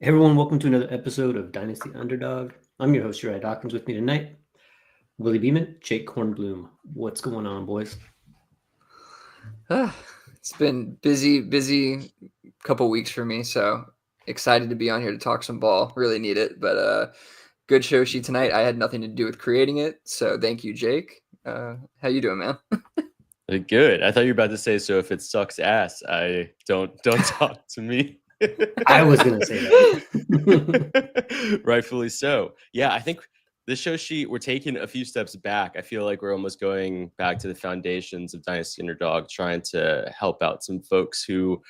Hey everyone, welcome to another episode of Dynasty Underdog. I'm your host, Uriah Dawkins. With me tonight, Willie Beeman, Jake Kornblum. What's going on, boys? It's been busy couple weeks for me, so excited to be on here to talk some ball. Really need it, but good show sheet tonight. I had nothing to do with creating it, so thank you, Jake. How you doing, man? Good. I thought you were about to say, so if it sucks ass, I don't talk to me. I was gonna say that. Rightfully so. Yeah, I think this show sheet, we're taking a few steps back. I feel like we're almost going back to the foundations of Dynasty Underdog, trying to help out some folks who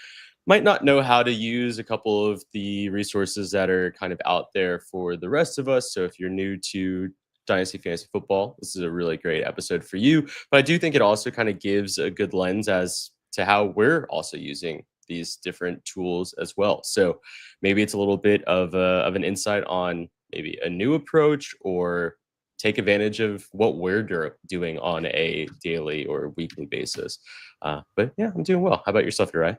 might not know how to use a couple of the resources that are kind of out there for the rest of us. So if you're new to Dynasty Fantasy Football, this is a really great episode for you. But I do think it also kind of gives a good lens as to how we're also using these different tools as well. So maybe it's a little bit of an insight on maybe a new approach, or take advantage of what we're doing on a daily or weekly basis. But yeah, I'm doing well. How about yourself, Uriah?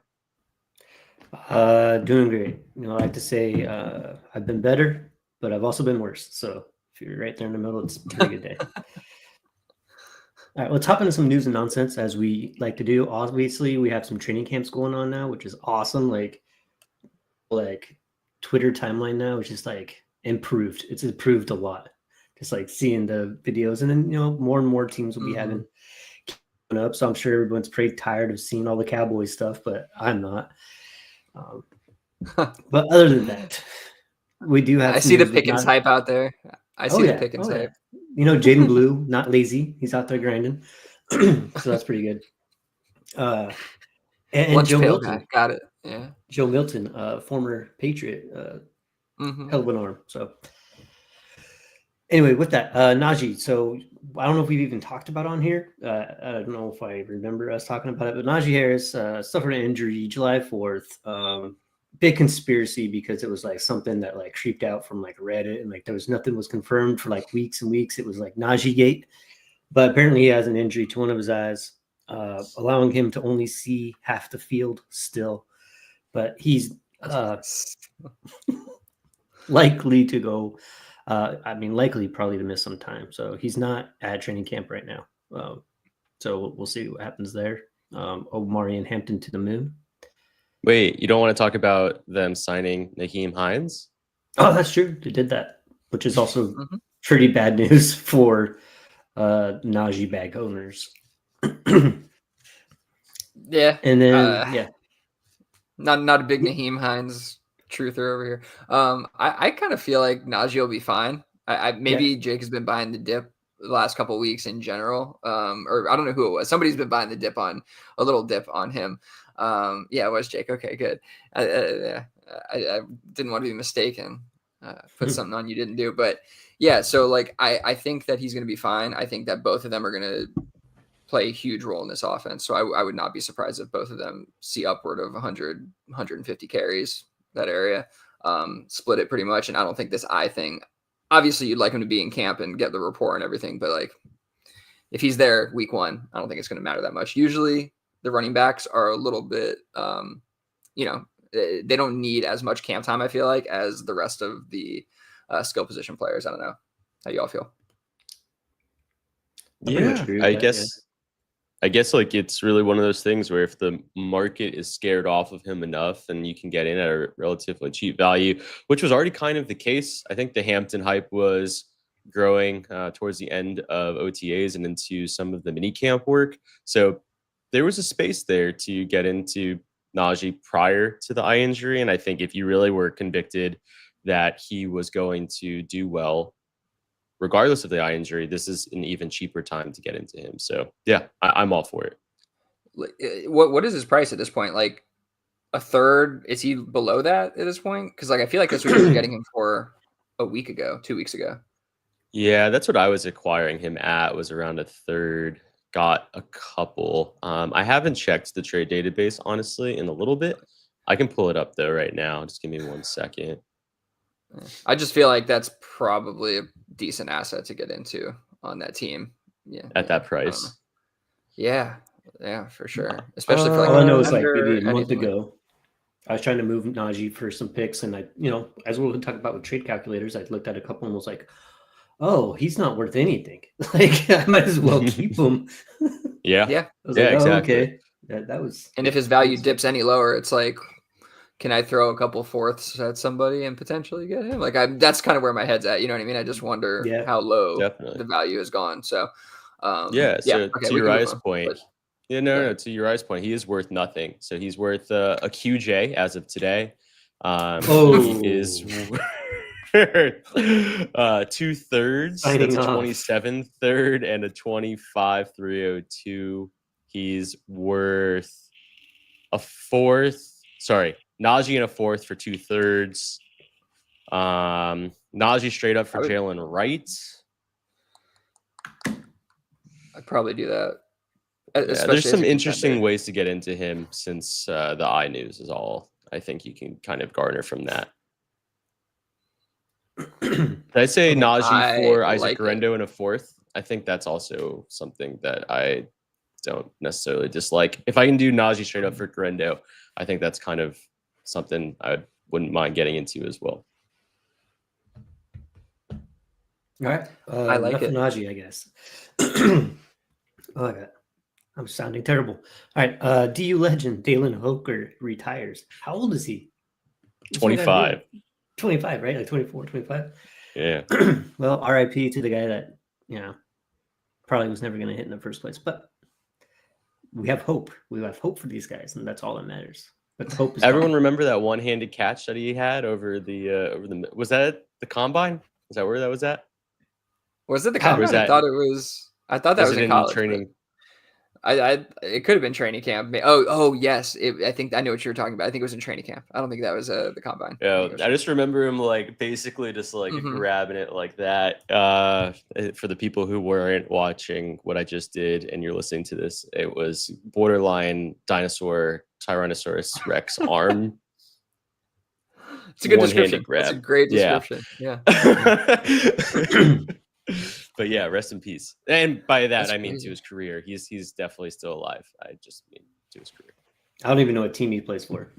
Doing great. I like to say I've been better, but I've also been worse. So if you're right there in the middle, it's a pretty good day. All right, let's hop into some news and nonsense as we like to do. Obviously, we have some training camps going on now, which is awesome. Like Twitter timeline now is just like improved. It's improved a lot. Just like seeing the videos, and then more and more teams will be having up. So I'm sure everyone's pretty tired of seeing all the Cowboys stuff, but I'm not. But other than that, we do have. I see the Pickens hype out there. I see the Pickens hype. Jaden Blue, not lazy. He's out there grinding. So that's pretty good. And Joe Milton. Guy. Got it. Yeah. Joe Milton, former Patriot, hell of an arm. So anyway, with that, Najee. So I don't know if we've even talked about on here. I don't know if I remember us talking about it, but Najee Harris suffered an injury July 4th. Big conspiracy because it was like something that like creeped out from like Reddit, and like there was nothing was confirmed for like weeks and weeks. It was like Najee Gate, but apparently he has an injury to one of his eyes, allowing him to only see half the field still. But he's likely to go. Likely probably to miss some time. So he's not at training camp right now. So we'll see what happens there. Omari and Hampton to the moon. Wait, you don't want to talk about them signing Nyheim Hines? Oh, that's true. They did that, which is also pretty bad news for Najee bag owners. Yeah. And then, Not a big Nyheim Hines truther over here. I kind of feel like Najee will be fine. Maybe Jake has been buying the dip the last couple of weeks in general. Or I don't know who it was. Somebody's been buying the dip on a little dip on him. Yeah, it was Jake. Okay, good. I didn't want to be mistaken. Put something on you didn't do, but yeah. So like, I think that he's going to be fine. I think that both of them are going to play a huge role in this offense. So I would not be surprised if both of them see upward of 100, 150 carries, that area, split it pretty much. And I don't think this eye thing, obviously you'd like him to be in camp and get the rapport and everything, but like if he's there week one, I don't think it's going to matter that much. Usually the running backs are a little bit, they don't need as much camp time, I feel like, as the rest of the skill position players. I don't know how you all feel. Yeah, I guess like it's really one of those things where if the market is scared off of him enough, and you can get in at a relatively cheap value, which was already kind of the case. I think the Hampton hype was growing towards the end of OTAs and into some of the mini camp work. So there was a space there to get into Najee prior to the eye injury. And I think if you really were convicted that he was going to do well, regardless of the eye injury, this is an even cheaper time to get into him. So yeah, I'm all for it. What is his price at this point? Like a third? Is he below that at this point? Because like I feel like that's what you were getting him for a week ago, 2 weeks ago. Yeah, that's what I was acquiring him at, was around a third. Got a couple. I haven't checked the trade database, honestly, in a little bit. I can pull it up though right now. Just give me 1 second. I just feel like that's probably a decent asset to get into on that team. Yeah. At that price. Yeah, for sure. Especially for like all I know is like maybe a month ago. I was trying to move Najee for some picks, and I, as we'll talk about with trade calculators, I looked at a couple and was like, "Oh, he's not worth anything. Like, I might as well keep him." Yeah. Yeah. I was Yeah, like, "Oh, exactly. okay." That was. And if his value dips any lower, it's like, can I throw a couple fourths at somebody and potentially get him? Like, that's kind of where my head's at. You know what I mean? I just wonder how low the value has gone. So, So okay, to Uriah's point, to Uriah's point, he is worth nothing. So he's worth a QJ as of today. He is worth 2/3. That's a 27 third and a 25 302. He's worth a fourth. Sorry, Najee and a fourth for 2/3. Najee straight up for Jalen Wright. I'd probably do that. There's some interesting ways to get into him since the eye news is all I think you can kind of garner from that. Did I say Najee for Isaac Guerrendo in a fourth? I think that's also something that I don't necessarily dislike. If I can do Najee straight up for Guerrendo, I think that's kind of something I wouldn't mind getting into as well. All right. I like it. Najee, I guess. Oh, I'm sounding terrible. All right. DU legend Dalen Hoker retires. How old is he? 25. 25, right? Like 24, 25? Yeah. Well, RIP to the guy that, probably was never going to hit in the first place. But we have hope. We have hope for these guys, and that's all that matters. But hope is everyone remember that one-handed catch that he had over the was that at the combine? Is that where that was at? Was it the combine? I thought that was in college training. It could have been training camp. Oh yes. I think I know what you were talking about. I think it was in training camp. I don't think that was the combine. Yeah, I just remember him like basically just like grabbing it like that. For the people who weren't watching what I just did and you're listening to this, it was borderline dinosaur Tyrannosaurus Rex arm. It's a good description. It's a great description. Yeah. But yeah, rest in peace. And by that, That's I mean crazy. to his career. He's definitely still alive. I just mean to his career. I don't even know what team he plays for.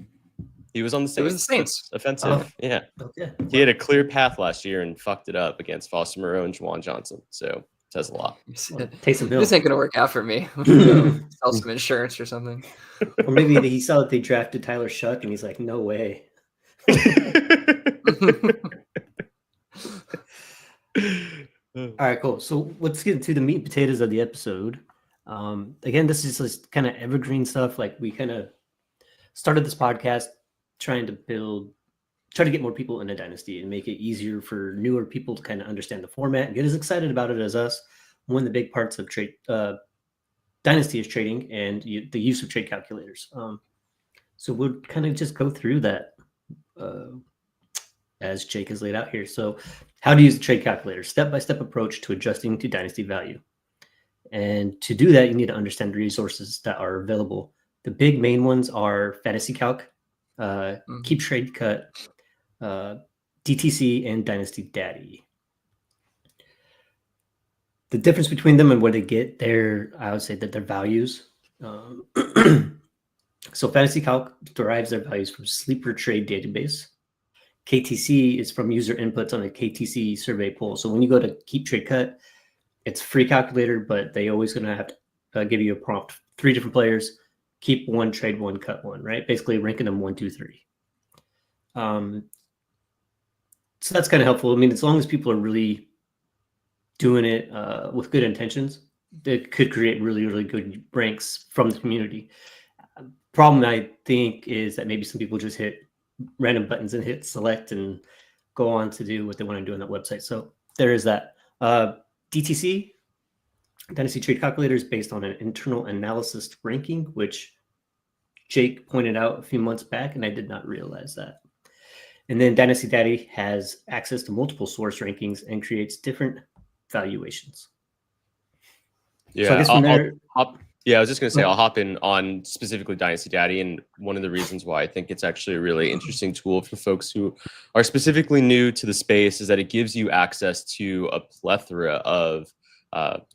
He was on the Saints. It was the Saints. Offensive. Oh. Yeah. Okay. He had a clear path last year and fucked it up against Foster Moreau and Juwan Johnson. So it says a lot. Taysom Hill. This ain't gonna work out for me. Sell some insurance or something. Or maybe he saw that they drafted Tyler Shuck and he's like, no way. All right, cool. So let's get into the meat and potatoes of the episode. Again, this is just kind of evergreen stuff. Like we kind of started this podcast trying to get more people into Dynasty and make it easier for newer people to kind of understand the format and get as excited about it as us. One of the big parts of Dynasty is trading and the use of trade calculators. So we'll kind of just go through that as Jake has laid out here. So how to use the trade calculator, step-by-step approach to adjusting to Dynasty value. And to do that, you need to understand the resources that are available. The big main ones are Fantasy Calc, Keep Trade Cut, DTC, and Dynasty Daddy. The difference between them and where they get I would say that their values. So Fantasy Calc derives their values from Sleeper Trade Database. KTC is from user inputs on a KTC survey poll. So when you go to Keep Trade Cut, it's a free calculator, but they always going to have to give you a prompt. 3 different players, keep one, trade one, cut one, right? Basically ranking them 1, 2, 3. So that's kind of helpful. I mean, as long as people are really doing it with good intentions, it could create really, really good ranks from the community. Problem, I think, is that maybe some people just hit random buttons and hit select and go on to do what they want to do on that website. So there is that. DTC, Dynasty Trade Calculator, is based on an internal analysis ranking, which Jake pointed out a few months back, and I did not realize that. And then Dynasty Daddy has access to multiple source rankings and creates different valuations. Yeah, so I guess from there, I was just going to say, I'll hop in on specifically Dynasty Daddy. And one of the reasons why I think it's actually a really interesting tool for folks who are specifically new to the space is that it gives you access to a plethora of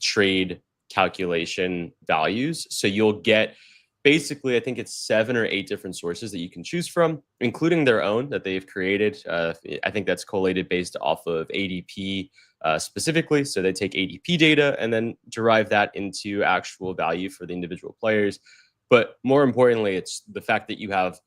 trade calculation values. So you'll get basically, I think it's 7 or 8 different sources that you can choose from, including their own that they've created. I think that's collated based off of ADP specifically. So they take ADP data and then derive that into actual value for the individual players. But more importantly, it's the fact that you have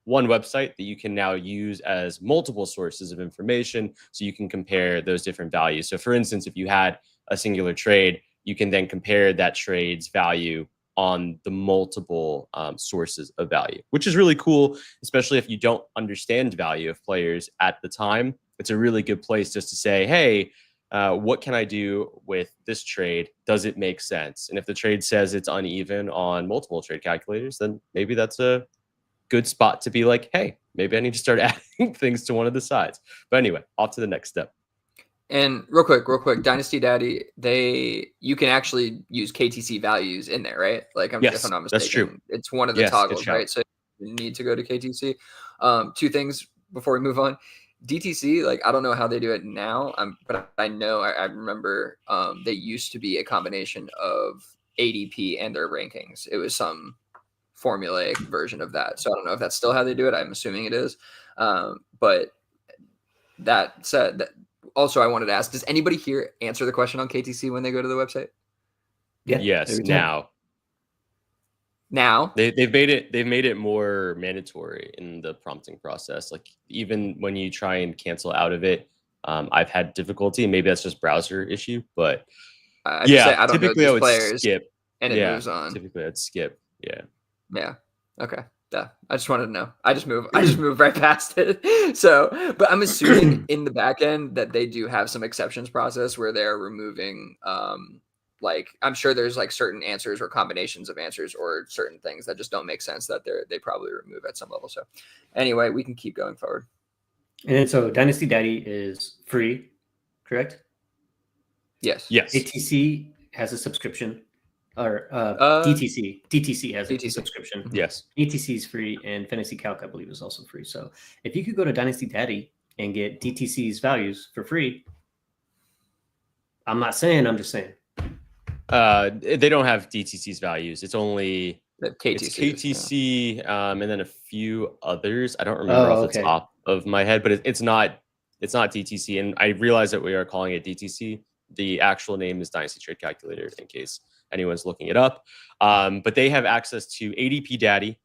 one website that you can now use as multiple sources of information, so you can compare those different values. So for instance, if you had a singular trade, you can then compare that trade's value on the multiple sources of value, which is really cool, especially if you don't understand value of players at the time. It's a really good place just to say, hey, what can I do with this trade? Does it make sense? And if the trade says it's uneven on multiple trade calculators, then maybe that's a good spot to be like, hey, maybe I need to start adding things to one of the sides. But anyway, off to the next step. And real quick, Dynasty Daddy, you can actually use KTC values in there, right? Like, yes, if I'm not mistaken, that's true. It's one of the toggles, right? So you need to go to KTC. 2 things before we move on. DTC, like, I don't know how they do it now, but I know I remember they used to be a combination of ADP and their rankings. It was some formulaic version of that. So I don't know if that's still how they do it. I'm assuming it is. But that said, also I wanted to ask, does anybody here answer the question on KTC when they go to the website? Yeah. Yes. Now they've made it more mandatory in the prompting process. Like, even when you try and cancel out of it, I've had difficulty. Maybe that's just browser issue, but I don't typically know I would players, skip, and it moves on. Typically I'd skip. Yeah. Okay. Yeah. I just wanted to know. I just moved right past it. So, but I'm assuming in the back end that they do have some exceptions process where they're removing, like, I'm sure there's like certain answers or combinations of answers or certain things that just don't make sense that they probably remove at some level. So anyway, we can keep going forward. And then, so Dynasty Daddy is free, correct? Yes. ATC has a subscription, or DTC has a subscription. Yes. ATC is free, and Fantasy Calc, I believe, is also free. So if you could go to Dynasty Daddy and get DTC's values for free, I'm not saying, I'm just saying. They don't have DTC's values. It's only KTC, and then a few others. I don't remember off the top of my head, but it's not DTC. And I realize that we are calling it DTC. The actual name is Dynasty Trade Calculator, in case anyone's looking it up. But they have access to ADP Daddy,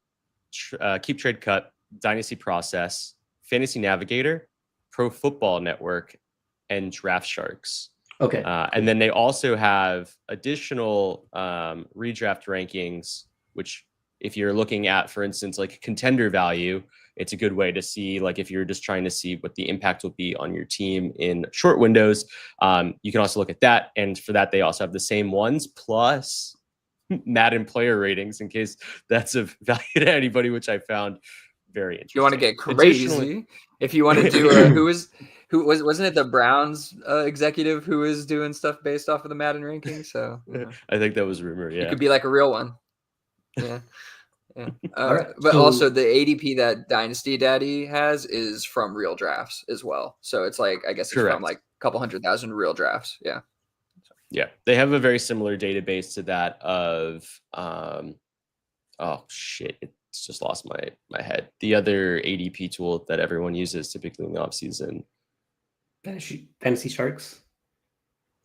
Keep Trade Cut, Dynasty Process, Fantasy Navigator, Pro Football Network, and Draft Sharks. Okay. And then they also have additional redraft rankings, which, if you're looking at, for instance, like contender value, it's a good way to see, like, if you're just trying to see what the impact will be on your team in short windows. You can also look at that. And for that, they also have the same ones, plus Madden player ratings, in case that's of value to anybody, which I found very interesting. If you want to get crazy, if you want to do wasn't it the Browns executive who was doing stuff based off of the Madden rankings? So I think that was a rumor. Yeah, it could be like a real one. Yeah. Right. But also the ADP that Dynasty Daddy has is from real drafts as well. So it's like, I guess it's from like a couple 100,000 real drafts. Yeah. Yeah. They have a very similar database to that of, oh shit, it's just lost my head. The other ADP tool that everyone uses typically in the off season. Fantasy Sharks?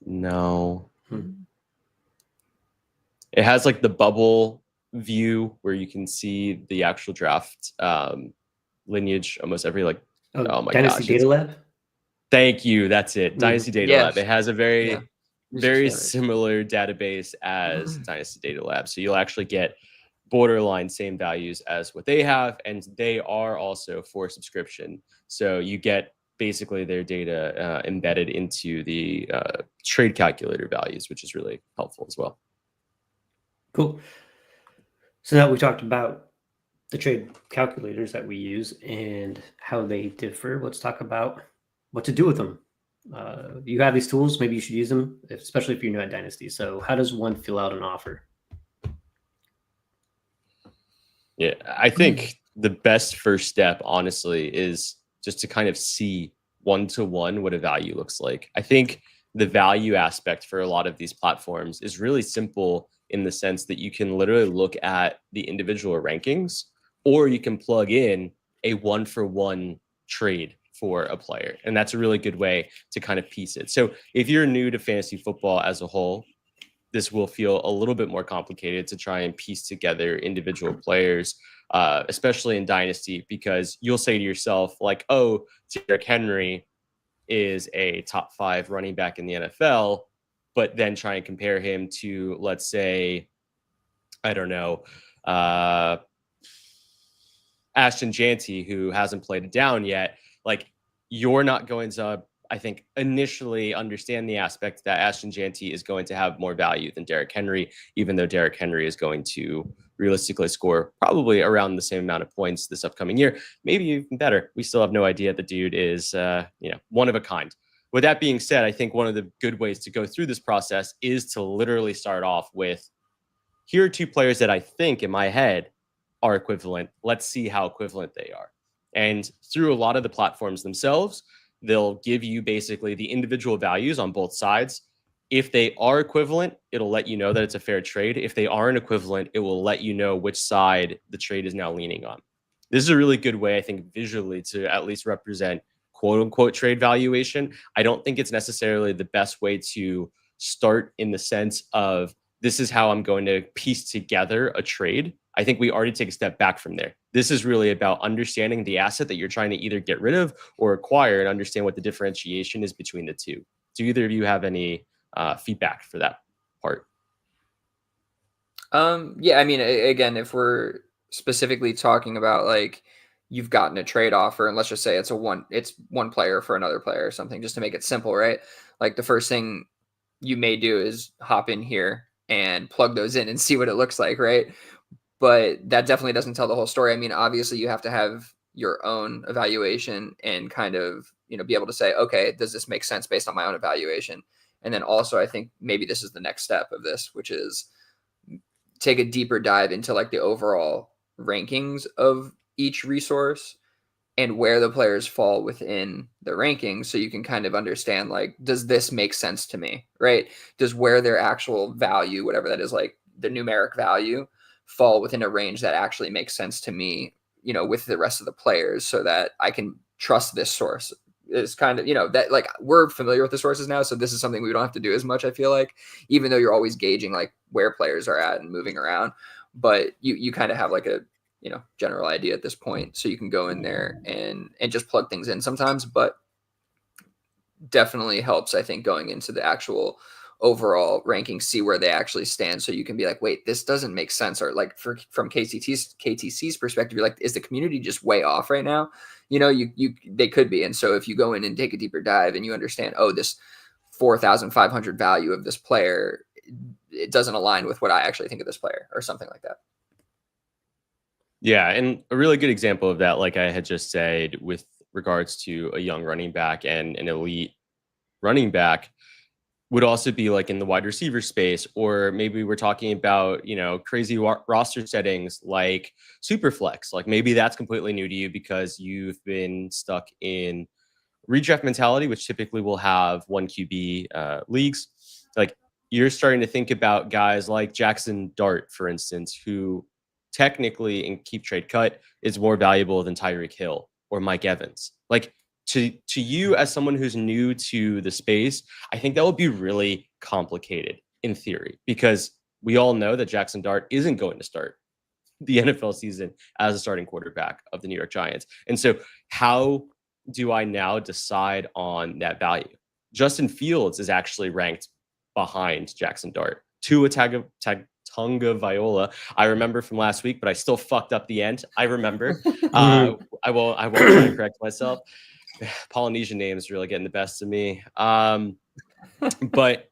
No. It has like the bubble view where you can see the actual draft lineage almost every like Dynasty Data Lab. Thank you, that's it. Dynasty Data Lab. It has a very similar database as Dynasty Data Lab, so you'll actually get borderline same values as what they have, and they are also for subscription, so you get basically their data embedded into the trade calculator values, which is really helpful as well. Cool. So now we talked about the trade calculators that we use and how they differ. Let's talk about what to do with them. You have these tools, maybe you should use them, especially if you're new at Dynasty. So how does one fill out an offer? Yeah, I think the best first step, honestly, is just to kind of see one-to-one what a value looks like. I think the value aspect for a lot of these platforms is really simple in the sense that you can literally look at the individual rankings, or you can plug in a 1-for-1 trade for a player. And that's a really good way to kind of piece it. So if you're new to fantasy football as a whole, this will feel a little bit more complicated to try and piece together individual players, especially in Dynasty, because you'll say to yourself, like, oh, Derrick Henry is a top 5 running back in the NFL, but then try and compare him to, let's say, I don't know, Ashton Janty, who hasn't played it down yet. Like, you're not going to, I think, initially understand the aspect that Ashton Janty is going to have more value than Derrick Henry, even though Derrick Henry is going to realistically score probably around the same amount of points this upcoming year, maybe even better. We still have no idea. The dude is, one of a kind. With that being said, I think one of the good ways to go through this process is to literally start off with, here are 2 players that I think in my head are equivalent. Let's see how equivalent they are. And through a lot of the platforms themselves, they'll give you basically the individual values on both sides. If they are equivalent, it'll let you know that it's a fair trade. If they aren't equivalent, it will let you know which side the trade is now leaning on. This is a really good way, I think, visually to at least represent quote unquote trade valuation. I don't think it's necessarily the best way to start in the sense of, this is how I'm going to piece together a trade. I think we already take a step back from there. This is really about understanding the asset that you're trying to either get rid of or acquire, and understand what the differentiation is between the two. Do either of you have any feedback for that part? Yeah, I mean, again, if we're specifically talking about, like, you've gotten a trade offer, and let's just say it's one player for another player or something, just to make it simple, right? Like, the first thing you may do is hop in here and plug those in and see what it looks like, right? But that definitely doesn't tell the whole story. I mean, obviously you have to have your own evaluation and kind of, be able to say, okay, does this make sense based on my own evaluation? And then also, I think maybe this is the next step of this, which is take a deeper dive into, like, the overall rankings of each resource and where the players fall within the rankings, so you can kind of understand, like, does this make sense to me, right? Does where their actual value, whatever that is, like the numeric value, fall within a range that actually makes sense to me, with the rest of the players, so that I can trust this source. Is kind of, that, like, we're familiar with the sources now, so this is something we don't have to do as much, I feel like, even though you're always gauging, like, where players are at and moving around, but you kind of have, like, a general idea at this point, so you can go in there and just plug things in sometimes. But definitely helps, I think, going into the actual overall ranking, see where they actually stand, so you can be like, wait, this doesn't make sense. Or, like, from KTC's perspective, you're like, is the community just way off right now? They could be. And so if you go in and take a deeper dive and you understand, oh, this 4,500 value of this player, it doesn't align with what I actually think of this player, or something like that. Yeah, and a really good example of that, like I had just said, with regards to a young running back and an elite running back, would also be like in the wide receiver space, or maybe we're talking about, crazy roster settings like Superflex. Like, maybe that's completely new to you because you've been stuck in redraft mentality, which typically will have 1 QB leagues. Like, you're starting to think about guys like Jackson Dart, for instance, who technically in keep trade cut is more valuable than Tyreek Hill or Mike Evans. Like, to you as someone who's new to the space, I think that would be really complicated in theory, because we all know that Jackson Dart isn't going to start the NFL season as a starting quarterback of the New York Giants. And so how do I now decide on that value? Justin Fields is actually ranked behind Jackson Dart. Tua Tagovailoa, I remember from last week, but I still fucked up the end. I remember. I won't try to correct myself. Polynesian names really getting the best of me. But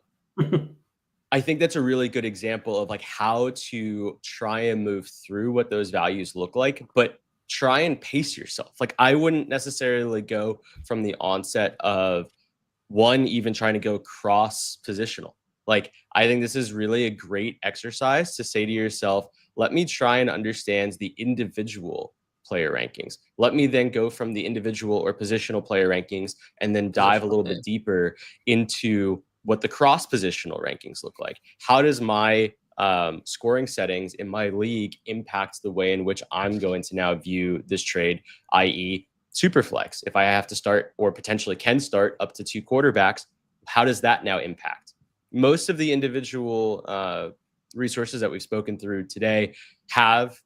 I think that's a really good example of, like, how to try and move through what those values look like, but try and pace yourself. Like, I wouldn't necessarily go from the onset of even trying to go cross positional. Like, I think this is really a great exercise to say to yourself, let me try and understand the individual player rankings. Let me then go from the individual or positional player rankings and then dive a little bit deeper into what the cross positional rankings look like. How does my scoring settings in my league impact the way in which I'm going to now view this trade, i.e. Superflex. If I have to start or potentially can start up to 2 quarterbacks, how does that now impact? Most of the individual resources that we've spoken through today have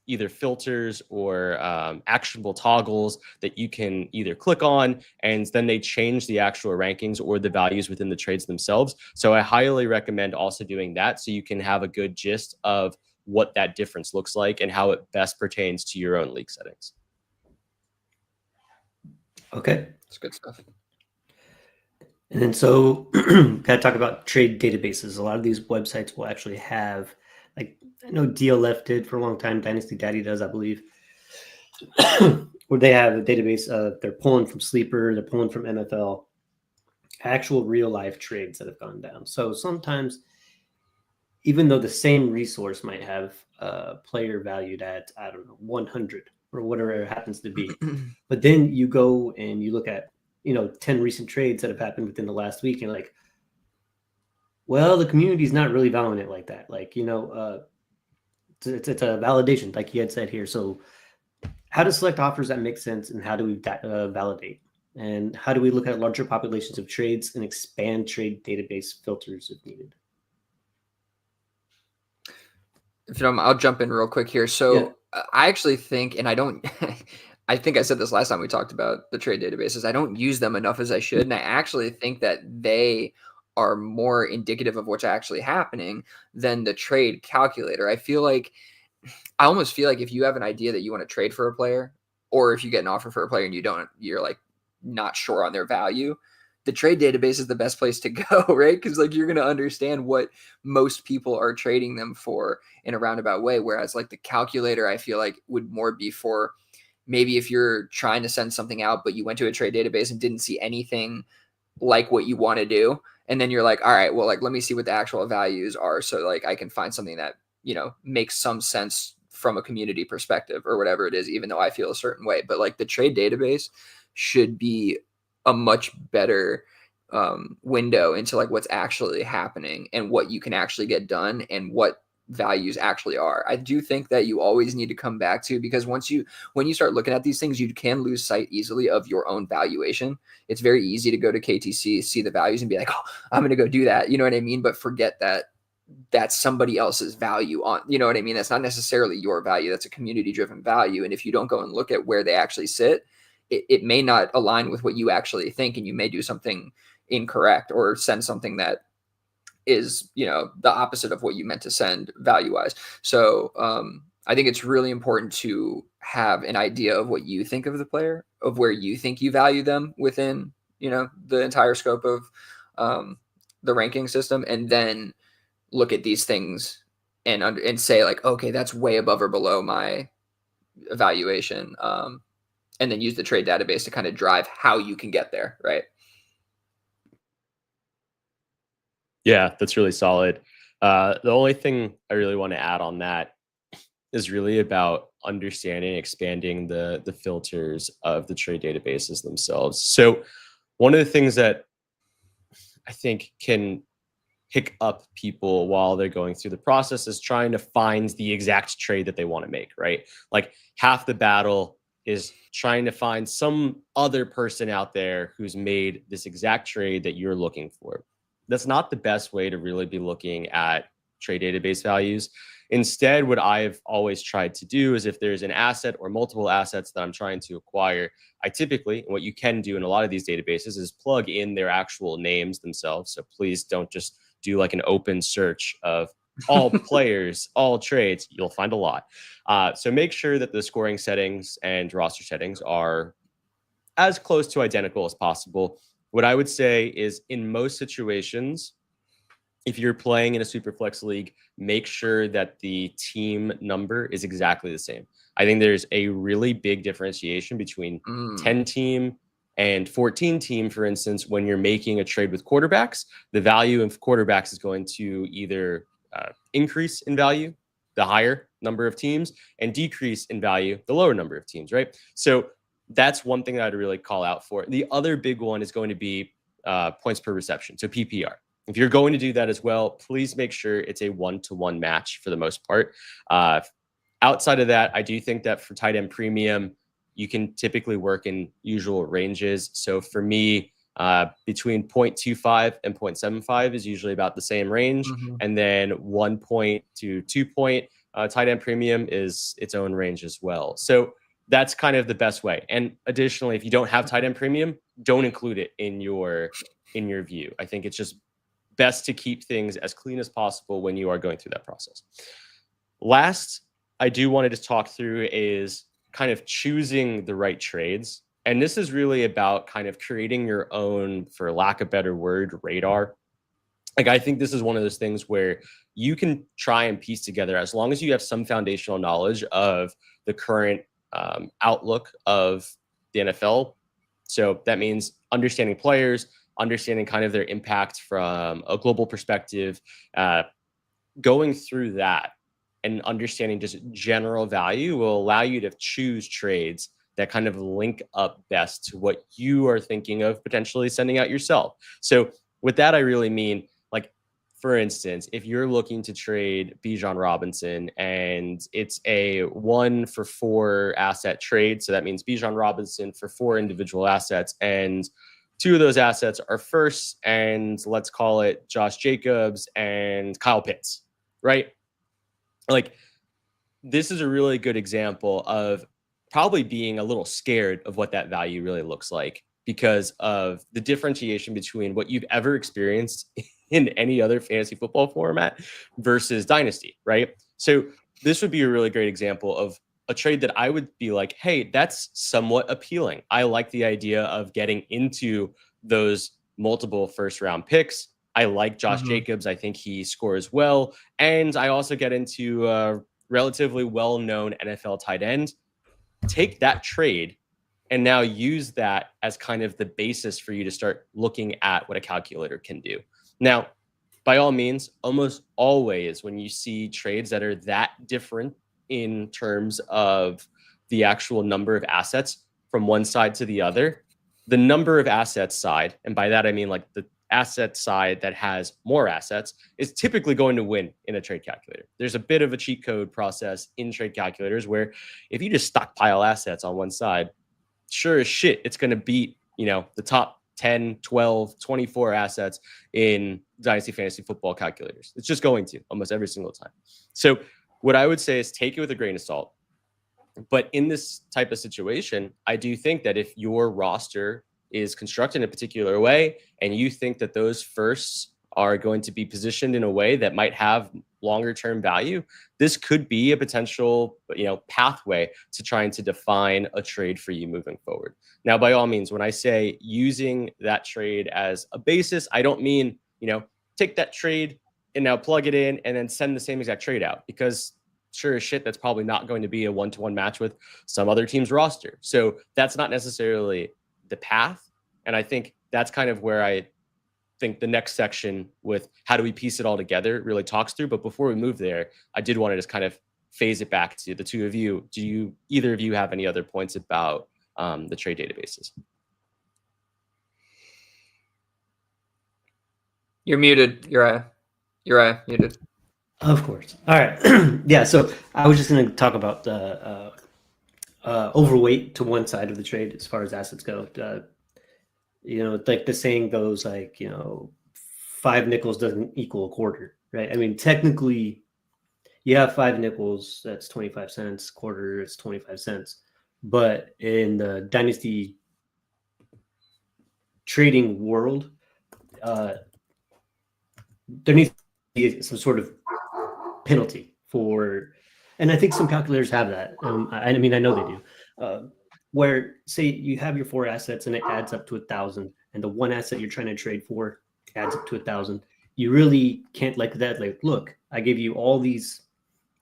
either filters or actionable toggles that you can either click on, and then they change the actual rankings or the values within the trades themselves. So I highly recommend also doing that so you can have a good gist of what that difference looks like and how it best pertains to your own league settings. Okay. That's good stuff. And then so gotta talk about trade databases. A lot of these websites will actually have, like, I know DLF did for a long time, Dynasty Daddy does, I believe, where they have a database. They're pulling from Sleeper, they're pulling from NFL, actual real life trades that have gone down. So sometimes, even though the same resource might have a player valued at, I don't know, 100 or whatever it happens to be, but then you go and you look at, 10 recent trades that have happened within the last week, and like, well, the community's not really valuing it like that. Like, it's a validation, like you had said here. So how to select offers that make sense, and how do we validate? And how do we look at larger populations of trades and expand trade database filters if needed? If you don't, I'll jump in real quick here. So I actually think, and I don't, I think I said this last time we talked about the trade databases, I don't use them enough as I should. And I actually think that they are more indicative of what's actually happening than the trade calculator. I almost feel like if you have an idea that you want to trade for a player, or if you get an offer for a player and you're like not sure on their value, the trade database is the best place to go, right? Because like you're going to understand what most people are trading them for in a roundabout way. Whereas like the calculator, I feel like would more be for maybe if you're trying to send something out, but you went to a trade database and didn't see anything like what you want to do. And then you're like, all right, well, like, let me see what the actual values are. So like I can find something that, makes some sense from a community perspective or whatever it is, even though I feel a certain way. But like the trade database should be a much better window into like what's actually happening and what you can actually get done and what values actually are. I do think that you always need to come back to, because when you start looking at these things, you can lose sight easily of your own valuation. It's very easy to go to KTC, see the values and be like, oh, I'm going to go do that. You know what I mean? But forget that that's somebody else's value on, you know what I mean? That's not necessarily your value. That's a community driven value. And if you don't go and look at where they actually sit, it may not align with what you actually think, and you may do something incorrect or send something that is, the opposite of what you meant to send value wise. So I think it's really important to have an idea of what you think of the player, of where you think you value them within, the entire scope of the ranking system, and then look at these things and say like, okay, that's way above or below my evaluation. And then use the trade database to kind of drive how you can get there, right? Yeah, that's really solid. The only thing I really want to add on that is really about understanding, expanding the filters of the trade databases themselves. So one of the things that I think can pick up people while they're going through the process is trying to find the exact trade that they want to make, right? Like half the battle is trying to find some other person out there who's made this exact trade that you're looking for. That's not the best way to really be looking at trade database values. Instead, what I've always tried to do is if there's an asset or multiple assets that I'm trying to acquire, I typically, and what you can do in a lot of these databases is plug in their actual names themselves. So please don't just do like an open search of all players, all trades. You'll find a lot. So make sure that the scoring settings and roster settings are as close to identical as possible. What I would say is in most situations, if you're playing in a super flex league, make sure that the team number is exactly the same. I think there's a really big differentiation between 10 team and 14 team, for instance. When you're making a trade with quarterbacks, the value of quarterbacks is going to either increase in value, the higher number of teams, and decrease in value, the lower number of teams, right? So that's one thing that I'd really call out for. The other big one is going to be points per reception, so PPR. if you're going to do that as well, please make sure it's a 1-to-1 match for the most part. Outside of that, I do think that for tight end premium, you can typically work in usual ranges. So for me, between 0.25 and 0.75 is usually about the same range. And then 1 point to 2 point tight end premium is its own range as well. So that's kind of the best way. And additionally, if you don't have tight end premium, don't include it in your view. I think it's just best to keep things as clean as possible when you are going through that process. Last, I do want to just talk through is kind of choosing the right trades. And this is really about kind of creating your own, for lack of a better word, radar. Like, I think this is one of those things where you can try and piece together, as long as you have some foundational knowledge of the current outlook of the NFL. So that means understanding players, understanding kind of their impact from a global perspective, going through that and understanding just general value will allow you to choose trades that kind of link up best to what you are thinking of potentially sending out yourself. So with that, I really mean, like, for instance, if you're looking to trade Bijan Robinson and it's a 1-for-4 asset trade, so that means Bijan Robinson for 4 individual assets, and 2 of those assets are first, and let's call it Josh Jacobs and Kyle Pitts, right? Like, this is a really good example of probably being a little scared of what that value really looks like because of the differentiation between what you've ever experienced in any other fantasy football format versus Dynasty, right? So this would be a really great example of a trade that I would be like, hey, that's somewhat appealing. I like the idea of getting into those multiple first round picks. I like Josh Jacobs. I think he scores well. And I also get into a relatively well-known NFL tight end. Take that trade and now use that as kind of the basis for you to start looking at what a calculator can do. Now, by all means, almost always when you see trades that are that different in terms of the actual number of assets from one side to the other, the number of assets side, and by that I mean like the asset side that has more assets, is typically going to win in a trade calculator. There's a bit of a cheat code process in trade calculators where if you just stockpile assets on one side, sure as shit, it's going to beat, the top 10, 12, 24 assets in Dynasty Fantasy Football calculators. It's just going to almost every single time. So what I would say is take it with a grain of salt. But in this type of situation, I do think that if your roster is constructed in a particular way and you think that those firsts are going to be positioned in a way that might have longer term value, this could be a potential, pathway to trying to define a trade for you moving forward. Now, by all means, when I say using that trade as a basis, I don't mean, take that trade and now plug it in and then send the same exact trade out, because sure as shit, that's probably not going to be a 1-to-1 match with some other team's roster. So that's not necessarily the path. And I think that's kind of where I think the next section with how do we piece it all together really talks through. But before we move there, I did want to just kind of phase it back to the two of you. Do either of you have any other points about the trade databases? You're muted. You're muted. Of course. All right. Yeah. So I was just going to talk about the overweight to one side of the trade as far as assets go. Like the saying goes, like, 5 nickels doesn't equal a quarter, right? I mean, technically, you have 5 nickels, that's 25 cents. Quarter is 25 cents. But in the Dynasty trading world, there needs to be some sort of penalty for, and I think some calculators have that. I know they do. Where, say, you have your 4 assets and it adds up to 1,000, and the one asset you're trying to trade for adds up to 1,000. You really can't like that. Like, look, I gave you all these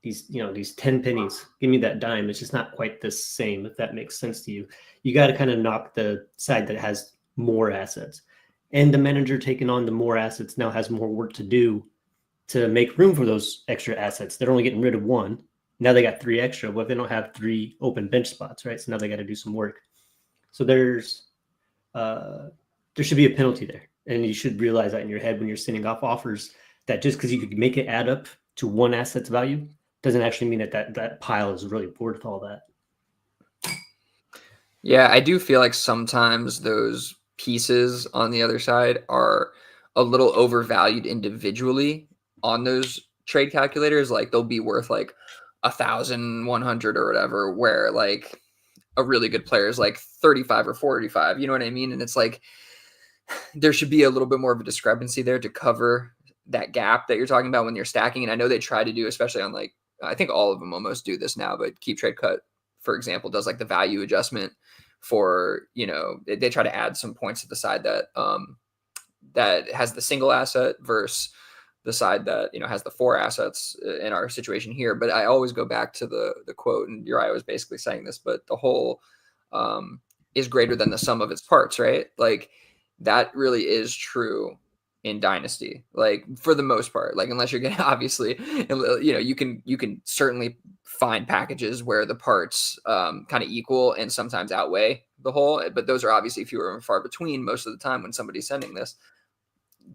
10 pennies. Give me that dime. It's just not quite the same. If that makes sense to you, you got to kind of knock the side that has more assets. And the manager taking on the more assets now has more work to do to make room for those extra assets. They're only getting rid of 1. Now they got 3 extra. Well, they don't have 3 open bench spots, right? So now they got to do some work. So there should be a penalty there. And you should realize that in your head when you're sending off offers, that just because you could make it add up to one asset's value doesn't actually mean that pile is really worth all that. Yeah, I do feel like sometimes those pieces on the other side are a little overvalued individually on those trade calculators. Like they'll be worth like 1,100 or whatever, where like a really good player is like 35 or 45. You know what I mean? And it's like there should be a little bit more of a discrepancy there to cover that gap that you're talking about when you're stacking. And I know they try to do, especially on like, I think all of them almost do this now, but Keep Trade Cut, for example, does like the value adjustment for, you know, they try to add some points to the side that that has the single asset versus the side that, you know, has the 4 assets in our situation here. But I always go back to the quote, and Uriah was basically saying this, but the whole is greater than the sum of its parts, right? Like that really is true in Dynasty, like for the most part. Like unless you're getting, obviously, you know, you can certainly find packages where the parts kind of equal and sometimes outweigh the whole, but those are obviously fewer and far between most of the time when somebody's sending this.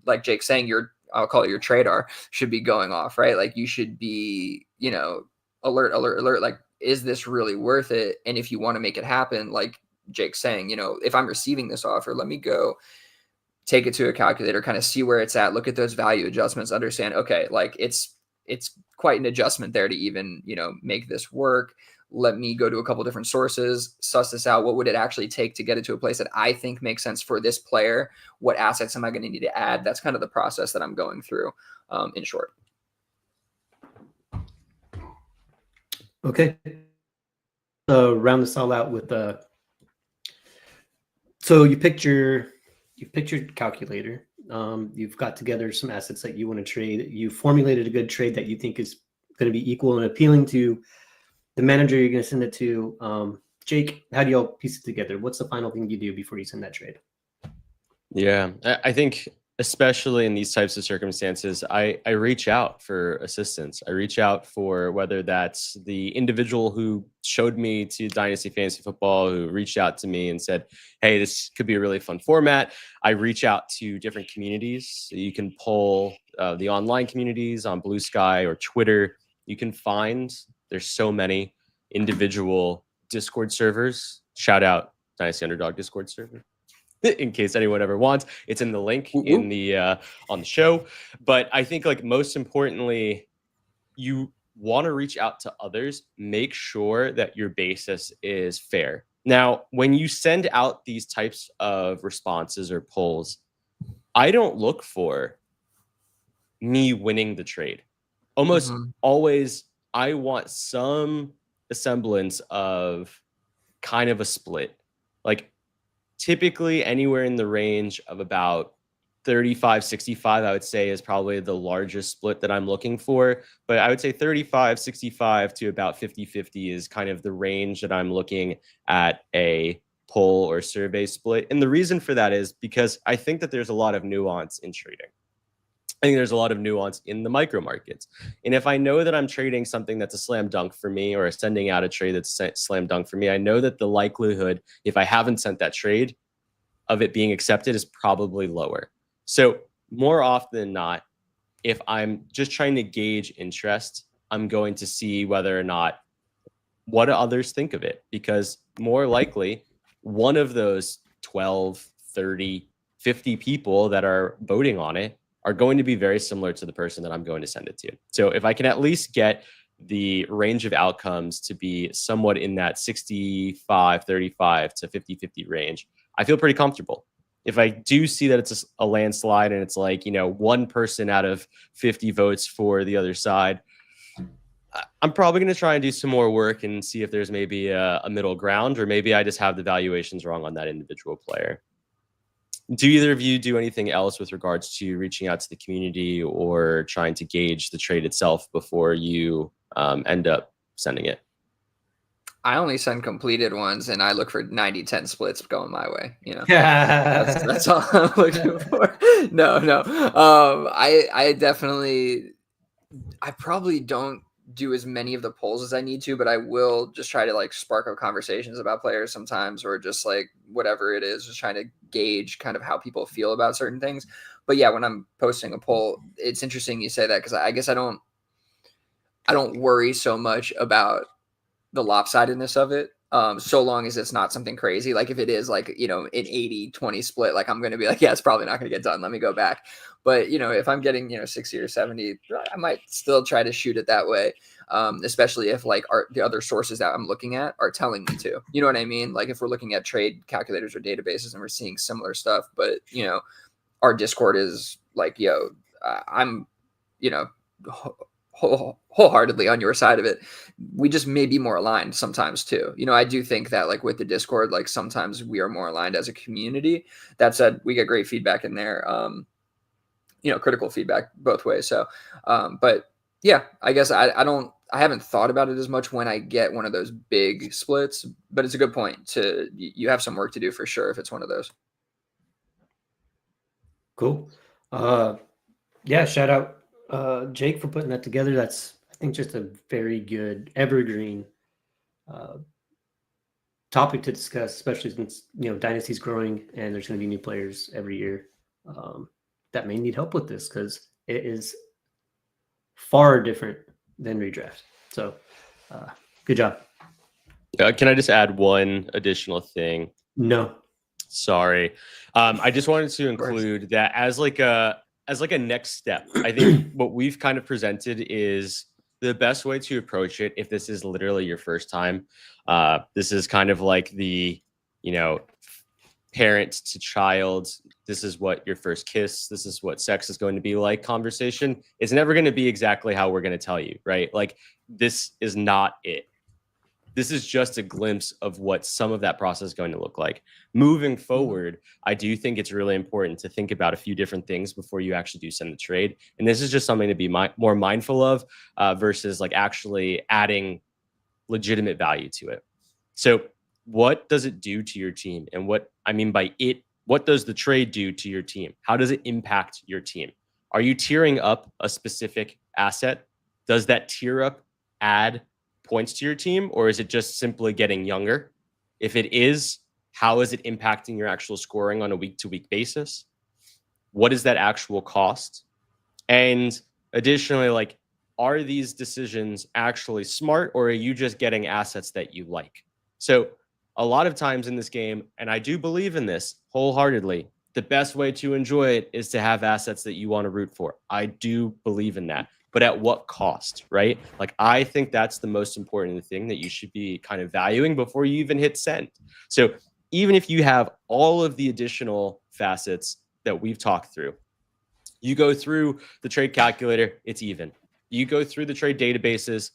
Like Jake's saying, I'll call it your tradar should be going off, right? Like you should be, you know, alert, like, is this really worth it? And if you want to make it happen, like Jake's saying, you know, if I'm receiving this offer, let me go take it to a calculator, kind of see where it's at, look at those value adjustments, understand, okay, like it's quite an adjustment there to even, you know, make this work. Let me go to a couple different sources, suss this out. What would it actually take to get it to a place that I think makes sense for this player? What assets am I going to need to add? That's kind of the process that I'm going through, in short. Okay. Round this all out with so you picked your calculator. You've got together some assets that you want to trade. You formulated a good trade that you think is going to be equal and appealing to the manager you're going to send it to. Jake, how do y'all piece it together? What's the final thing you do before you send that trade? Yeah, I think especially in these types of circumstances, I reach out for assistance. I reach out for whether that's the individual who showed me to Dynasty Fantasy Football, who reached out to me and said, hey, this could be a really fun format. I reach out to different communities. You can pull the online communities on Blue Sky or Twitter. You can find, there's so many individual Discord servers. Shout out Dynasty Underdog Discord server. In case anyone ever wants, it's in the link in the on the show. But I think, like, most importantly, you want to reach out to others. Make sure that your basis is fair. Now, when you send out these types of responses or polls, I don't look for me winning the trade. Almost always, I want some semblance of kind of a split. Like, typically anywhere in the range of about 35-65, I would say, is probably the largest split that I'm looking for. But I would say 35-65 to about 50-50 is kind of the range that I'm looking at a poll or survey split. And the reason for that is because I think that there's a lot of nuance in trading. I think there's a lot of nuance in the micro markets. And if I know that I'm trading something that's a slam dunk for me, or sending out a trade that's a slam dunk for me, I know that the likelihood, if I haven't sent that trade, of it being accepted is probably lower. So more often than not, if I'm just trying to gauge interest, I'm going to see whether or not what do others think of it, because more likely one of those 12, 30, 50 people that are voting on it are going to be very similar to the person that I'm going to send it to. So if I can at least get the range of outcomes to be somewhat in that 65-35 to 50-50 range, I feel pretty comfortable. If I do see that it's a landslide and it's like, you know, one person out of 50 votes for the other side, I'm probably going to try and do some more work and see if there's maybe a middle ground, or maybe I just have the valuations wrong on that individual player. Do either of you do anything else with regards to reaching out to the community or trying to gauge the trade itself before you end up sending it? I only send completed ones, and I look for 90-10 splits going my way. You know, that's all I'm looking for. No. I probably don't do as many of the polls as I need to, but I will just try to like spark up conversations about players sometimes, or just like whatever it is, just trying to gauge kind of how people feel about certain things. But yeah, when I'm posting a poll, it's interesting you say that, because I guess I don't worry so much about the lopsidedness of it. So long as it's not something crazy. Like if it is like, you know, an 80-20 split, like I'm going to be like, yeah, it's probably not going to get done. Let me go back. But, you know, if I'm getting, 60 or 70, I might still try to shoot it that way. Especially if like the other sources that I'm looking at are telling me to, you know what I mean? Like if we're looking at trade calculators or databases and we're seeing similar stuff, but, our Discord is like, I'm, wholeheartedly on your side of it. We just may be more aligned sometimes too. I do think that like with the Discord, like sometimes we are more aligned as a community. That said, we get great feedback in there, critical feedback both ways. So, but yeah, I guess I haven't thought about it as much when I get one of those big splits, but it's a good point you have some work to do for sure if it's one of those. Cool. Yeah, shout out Jake for putting that together. That's, I think, just a very good evergreen topic to discuss, especially since Dynasty's growing and there's going to be new players every year that may need help with this, because it is far different than redraft. So good job. Can I just add one additional thing? No. Sorry. I just wanted to include that as like a next step. I think what we've kind of presented is the best way to approach it if this is literally your first time. This is kind of like the, parent to child, this is what your first kiss, this is what sex is going to be like conversation. It's never going to be exactly how we're going to tell you, right? Like, this is not it. This is just a glimpse of what some of that process is going to look like. Moving forward, I do think it's really important to think about a few different things before you actually do send the trade. And this is just something to be more mindful of versus like actually adding legitimate value to it. So what does it do to your team? And what I mean by it, what does the trade do to your team? How does it impact your team? Are you tiering up a specific asset? Does that tier up add points to your team, or is it just simply getting younger? If it is, how is it impacting your actual scoring on a week-to-week basis? What is that actual cost? And additionally, like, are these decisions actually smart, or are you just getting assets that you like? So a lot of times in this game, and I do believe in this wholeheartedly, the best way to enjoy it is to have assets that you want to root for. I do believe in that. But at what cost, right? Like, I think that's the most important thing that you should be kind of valuing before you even hit send. So even if you have all of the additional facets that we've talked through, you go through the trade calculator, it's even. You go through the trade databases,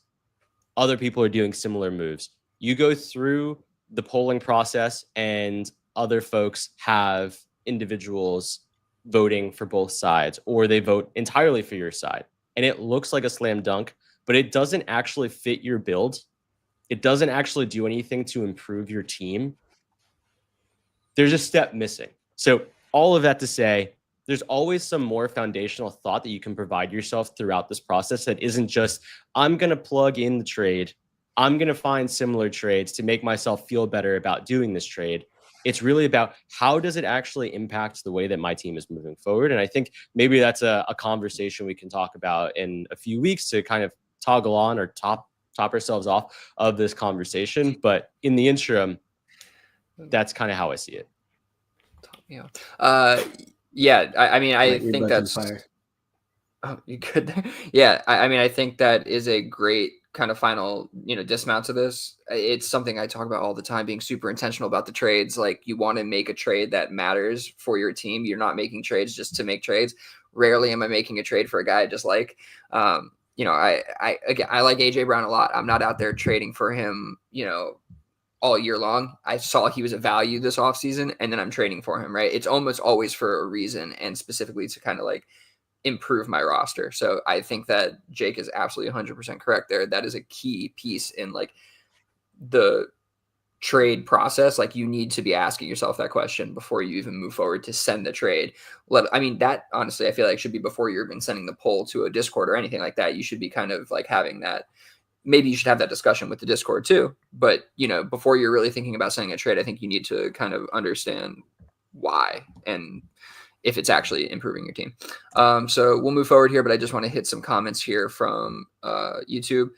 other people are doing similar moves. You go through the polling process and other folks have individuals voting for both sides, or they vote entirely for your side. And it looks like a slam dunk, but it doesn't actually fit your build. It doesn't actually do anything to improve your team. There's a step missing. So all of that to say, there's always some more foundational thought that you can provide yourself throughout this process that isn't just, I'm going to plug in the trade. I'm going to find similar trades to make myself feel better about doing this trade. It's really about how does it actually impact the way that my team is moving forward. And I think maybe that's a conversation we can talk about in a few weeks to kind of toggle on or top ourselves off of this conversation. But in the interim, that's kind of how I see it. Yeah. I mean, I think that's, fire. Oh, you good there? Yeah. I mean, I think that is a great kind of final, dismount to this. It's something I talk about all the time, being super intentional about the trades. Like, you want to make a trade that matters for your team. You're not making trades just to make trades. Rarely am I making a trade for a guy I just like. I like AJ Brown a lot. I'm not out there trading for him, all year long. I saw he was a value this offseason, and then I'm trading for him, right? It's almost always for a reason, and specifically to kind of like improve my roster. So I think that Jake is absolutely 100% correct there. That is a key piece in like the trade process, like you need to be asking yourself that question before you even move forward to send the trade. I mean, that honestly, I feel like should be before you're even sending the poll to a Discord or anything like that. You should be kind of like having that. Maybe you should have that discussion with the Discord too. But, you know, before you're really thinking about sending a trade, I think you need to kind of understand why and if it's actually improving your team. So we'll move forward here, but I just want to hit some comments here from YouTube.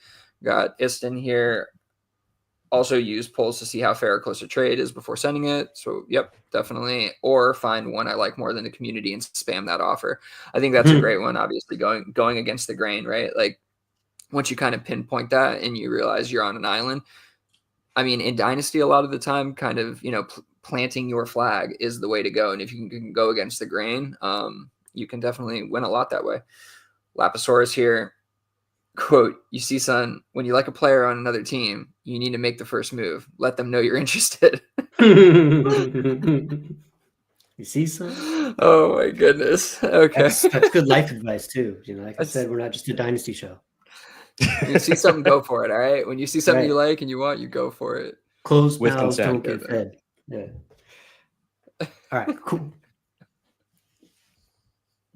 Got Iston here. Also use polls to see how fair or close a trade is before sending it. So, yep, definitely. Or find one I like more than the community and spam that offer. I think that's a great one, obviously, going against the grain, right? Like, once you kind of pinpoint that and you realize you're on an island, I mean, in Dynasty, a lot of the time, kind of, you know, planting your flag is the way to go. And if you can go against the grain, you can definitely win a lot that way. Lapisaurus here. Quote, you see, son, when you like a player on another team, you need to make the first move. Let them know you're interested. You see, son? Oh, my goodness. Okay. That's good life advice, too. You know, like I said, we're not just a Dynasty show. You see something, go for it, all right? When you see something you like and you want, you go for it. Closed with mouths consent. don't get fed. Yeah. All right, cool.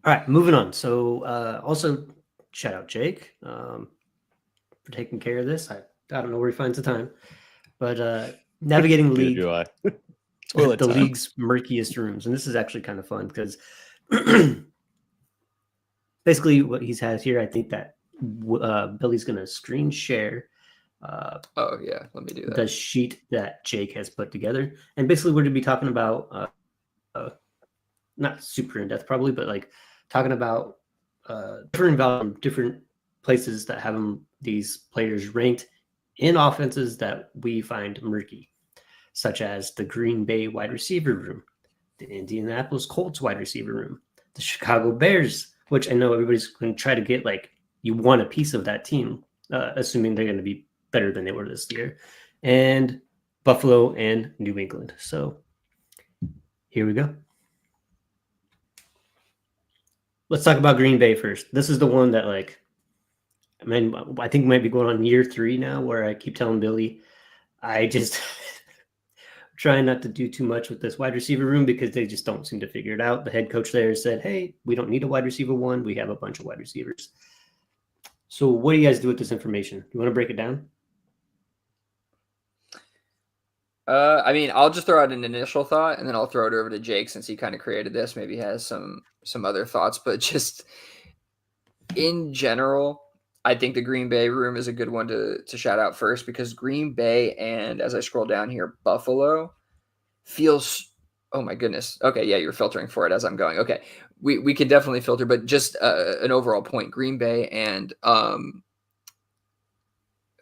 All right, moving on. So also shout out Jake for taking care of this. I don't know where he finds the time, but navigating the league, the league's murkiest rooms. And this is actually kind of fun because basically what he has here, I think that Billy's going to screen share. Oh, yeah, let me do that. The sheet that Jake has put together. And basically we're going to be talking about, not super in depth probably, but like talking about different places that have these players ranked in offenses that we find murky, such as the Green Bay wide receiver room, the Indianapolis Colts wide receiver room, the Chicago Bears, which I know everybody's going to try to get, like, you want a piece of that team, assuming they're going to be better than they were this year, and Buffalo and New England. So here we go. Let's talk about Green Bay first. This is the one that, like, I mean, I think might be going on year 3 now, where I keep telling Billy, I just trying not to do too much with this wide receiver room because they just don't seem to figure it out. The head coach there said, hey, we don't need a wide receiver one. We have a bunch of wide receivers. So what do you guys do with this information? You want to break it down? I mean, I'll just throw out an initial thought and then I'll throw it over to Jake since he kind of created this. Maybe he has some other thoughts, but just in general, I think the Green Bay room is a good one to shout out first because Green Bay and, as I scroll down here, Buffalo feels, oh my goodness. Okay, yeah, you're filtering for it as I'm going. Okay, we can definitely filter, but just an overall point, Green Bay and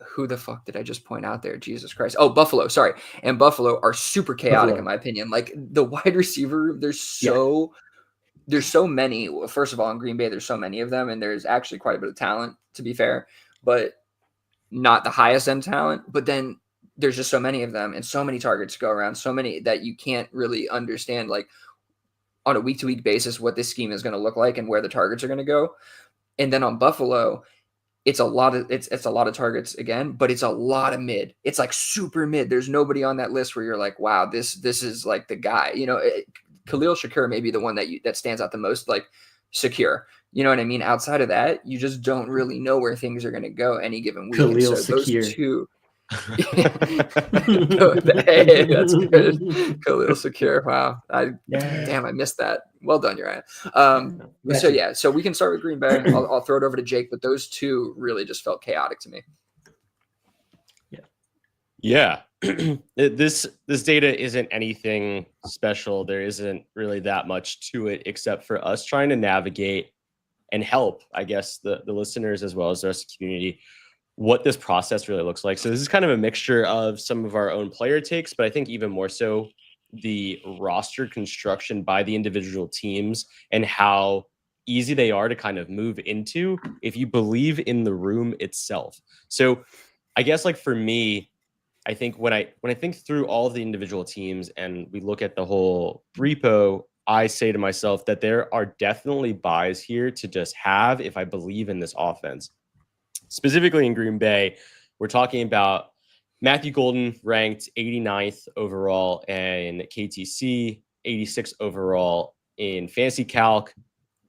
who the fuck did I just point out there? Jesus Christ. Oh, Buffalo. Sorry. And Buffalo are super chaotic in my opinion. Like the wide receiver room, there's so many. Well, first of all, in Green Bay, there's so many of them, and there's actually quite a bit of talent, to be fair, but not the highest end talent. But then there's just so many of them and so many targets to go around, so many that you can't really understand, like, on a week-to-week basis what this scheme is going to look like and where the targets are going to go. And then on Buffalo, it's a lot of targets again, but it's a lot of mid. It's like super mid. There's nobody on that list where you're like, wow, this is like the guy. You know, Khalil Shakir may be the one that stands out the most, like secure. You know what I mean? Outside of that, you just don't really know where things are going to go any given week. Khalil and so Shakir. Those two. Hey, that's good. Khalil Shakir. Wow. Damn, I missed that. Well done, Uriah. So we can start with Green Bay. I'll throw it over to Jake, but those two really just felt chaotic to me. Yeah. This data isn't anything special. There isn't really that much to it except for us trying to navigate and help, I guess, the listeners as well as the rest of the community what this process really looks like. So this is kind of a mixture of some of our own player takes, but I think even more so the roster construction by the individual teams and how easy they are to kind of move into if you believe in the room itself. So I guess, like, for me, I think when I think through all of the individual teams and we look at the whole repo, I say to myself that there are definitely buys here to just have if I believe in this offense. Specifically in Green Bay, we're talking about Matthew Golden ranked 89th overall in KTC, 86th overall in Fantasy Calc.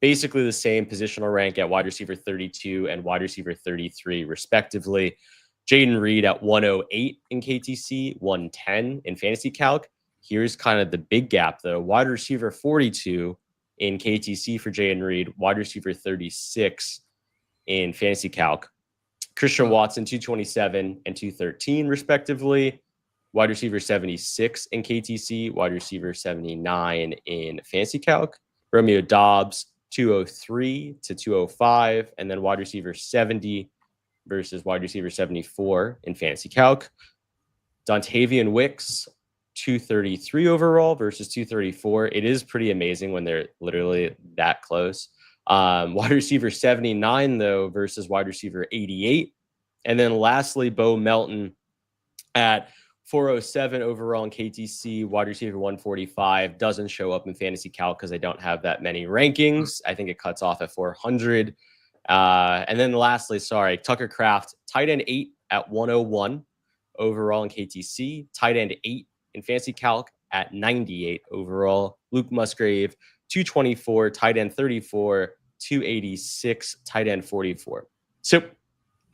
Basically the same positional rank at wide receiver 32 and wide receiver 33, respectively. Jaden Reed at 108 in KTC, 110 in Fantasy Calc. Here's kind of the big gap, though. Wide receiver 42 in KTC for Jaden Reed, wide receiver 36 in Fantasy Calc. Christian Watson, 227 and 213, respectively. Wide receiver 76 in KTC, wide receiver 79 in Fantasy Calc. Romeo Dobbs, 203 to 205, and then wide receiver 70 versus wide receiver 74 in Fantasy Calc. Dontavian Wicks, 233 overall versus 234. It is pretty amazing when they're literally that close. Wide receiver 79, though, versus wide receiver 88. And then lastly, Bo Melton at 407 overall in KTC, wide receiver 145, doesn't show up in Fantasy Calc because I don't have that many rankings. I think it cuts off at 400. And then lastly, Tucker Kraft, tight end 8 at 101 overall in KTC, tight end 8 in Fantasy Calc at 98 overall. Luke Musgrave, 224, tight end 34, 286, tight end 44. So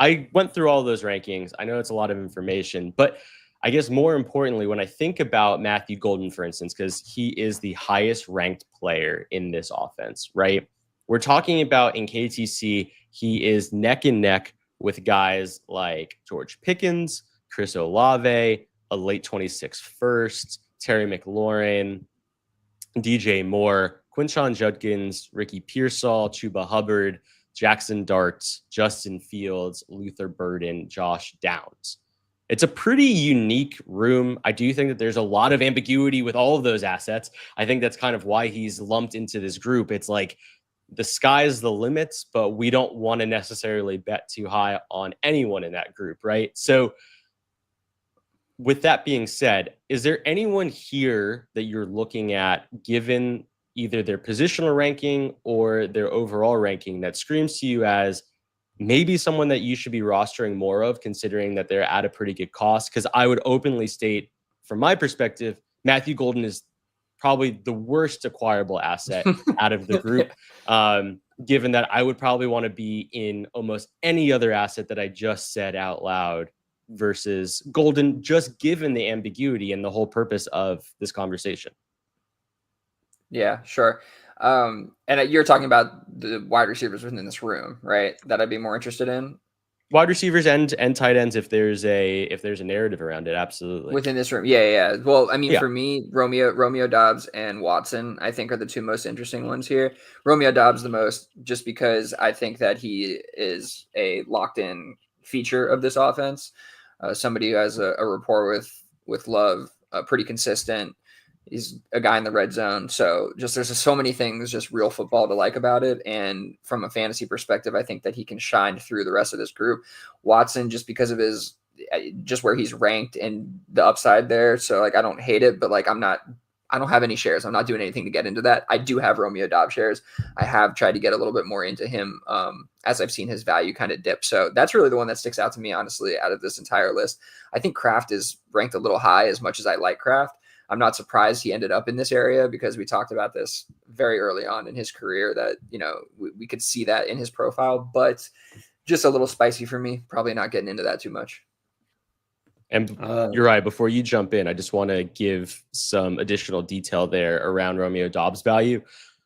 I went through all those rankings. I know it's a lot of information, but I guess more importantly, when I think about Matthew Golden, for instance, because he is the highest ranked player in this offense, right? We're talking about in KTC, he is neck and neck with guys like George Pickens, Chris Olave, a late 26 first, Terry McLaurin, DJ Moore, Quinshon Judkins, Ricky Pearsall, Chuba Hubbard, Jackson Dart, Justin Fields, Luther Burden, Josh Downs. It's a pretty unique room. I do think that there's a lot of ambiguity with all of those assets. I think that's kind of why he's lumped into this group. It's like the sky's the limits, but we don't want to necessarily bet too high on anyone in that group, right? So with that being said, is there anyone here that you're looking at, given either their positional ranking or their overall ranking, that screams to you as maybe someone that you should be rostering more of, considering that they're at a pretty good cost? Because I would openly state, from my perspective, Matthew Golden is probably the worst acquirable asset out of the group, given that I would probably want to be in almost any other asset that I just said out loud versus Golden, just given the ambiguity and the whole purpose of this conversation. Yeah, sure. And you're talking about the wide receivers within this room, right? That I'd be more interested in. Wide receivers and tight ends, if there's a narrative around it, absolutely. Within this room, yeah. Well, I mean, for me, Romeo Dobbs and Watson, I think, are the two most interesting ones here. Romeo Dobbs the most, just because I think that he is a locked-in feature of this offense. Somebody who has a rapport with Love, pretty consistent. He's a guy in the red zone. So there's just so many things, just real football to like about it. And from a fantasy perspective, I think that he can shine through the rest of this group. Watson, just because of just where he's ranked and the upside there. So I don't hate it, but I don't have any shares. I'm not doing anything to get into that. I do have Romeo Dobbs shares. I have tried to get a little bit more into him as I've seen his value kind of dip. So that's really the one that sticks out to me, honestly, out of this entire list. I think Kraft is ranked a little high, as much as I like Kraft. I'm not surprised he ended up in this area, because we talked about this very early on in his career that, we could see that in his profile, but just a little spicy for me. Probably not getting into that too much. And you're right. Before you jump in, I just want to give some additional detail there around Romeo Dobbs' value.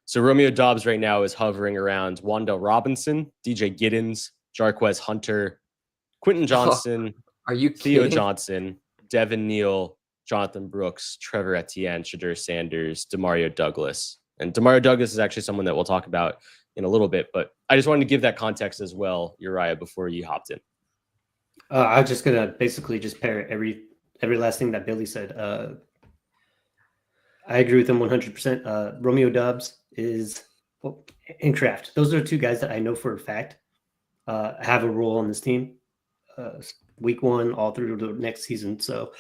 So Romeo Dobbs right now is hovering around Wan'Dale Robinson, DJ Giddens, Jarquez Hunter, Quentin Johnson, are you Theo kidding? Johnson, Devin Neal, Jonathan Brooks, Trevor Etienne, Shadur Sanders, Demario Douglas. And Demario Douglas is actually someone that we'll talk about in a little bit, but I just wanted to give that context as well, Uriah, before you hopped in. I was just going to basically just pair every last thing that Billy said. I agree with him 100%. Romeo Dobbs and Kraft. Those are two guys that I know for a fact have a role on this team week one all through the next season. So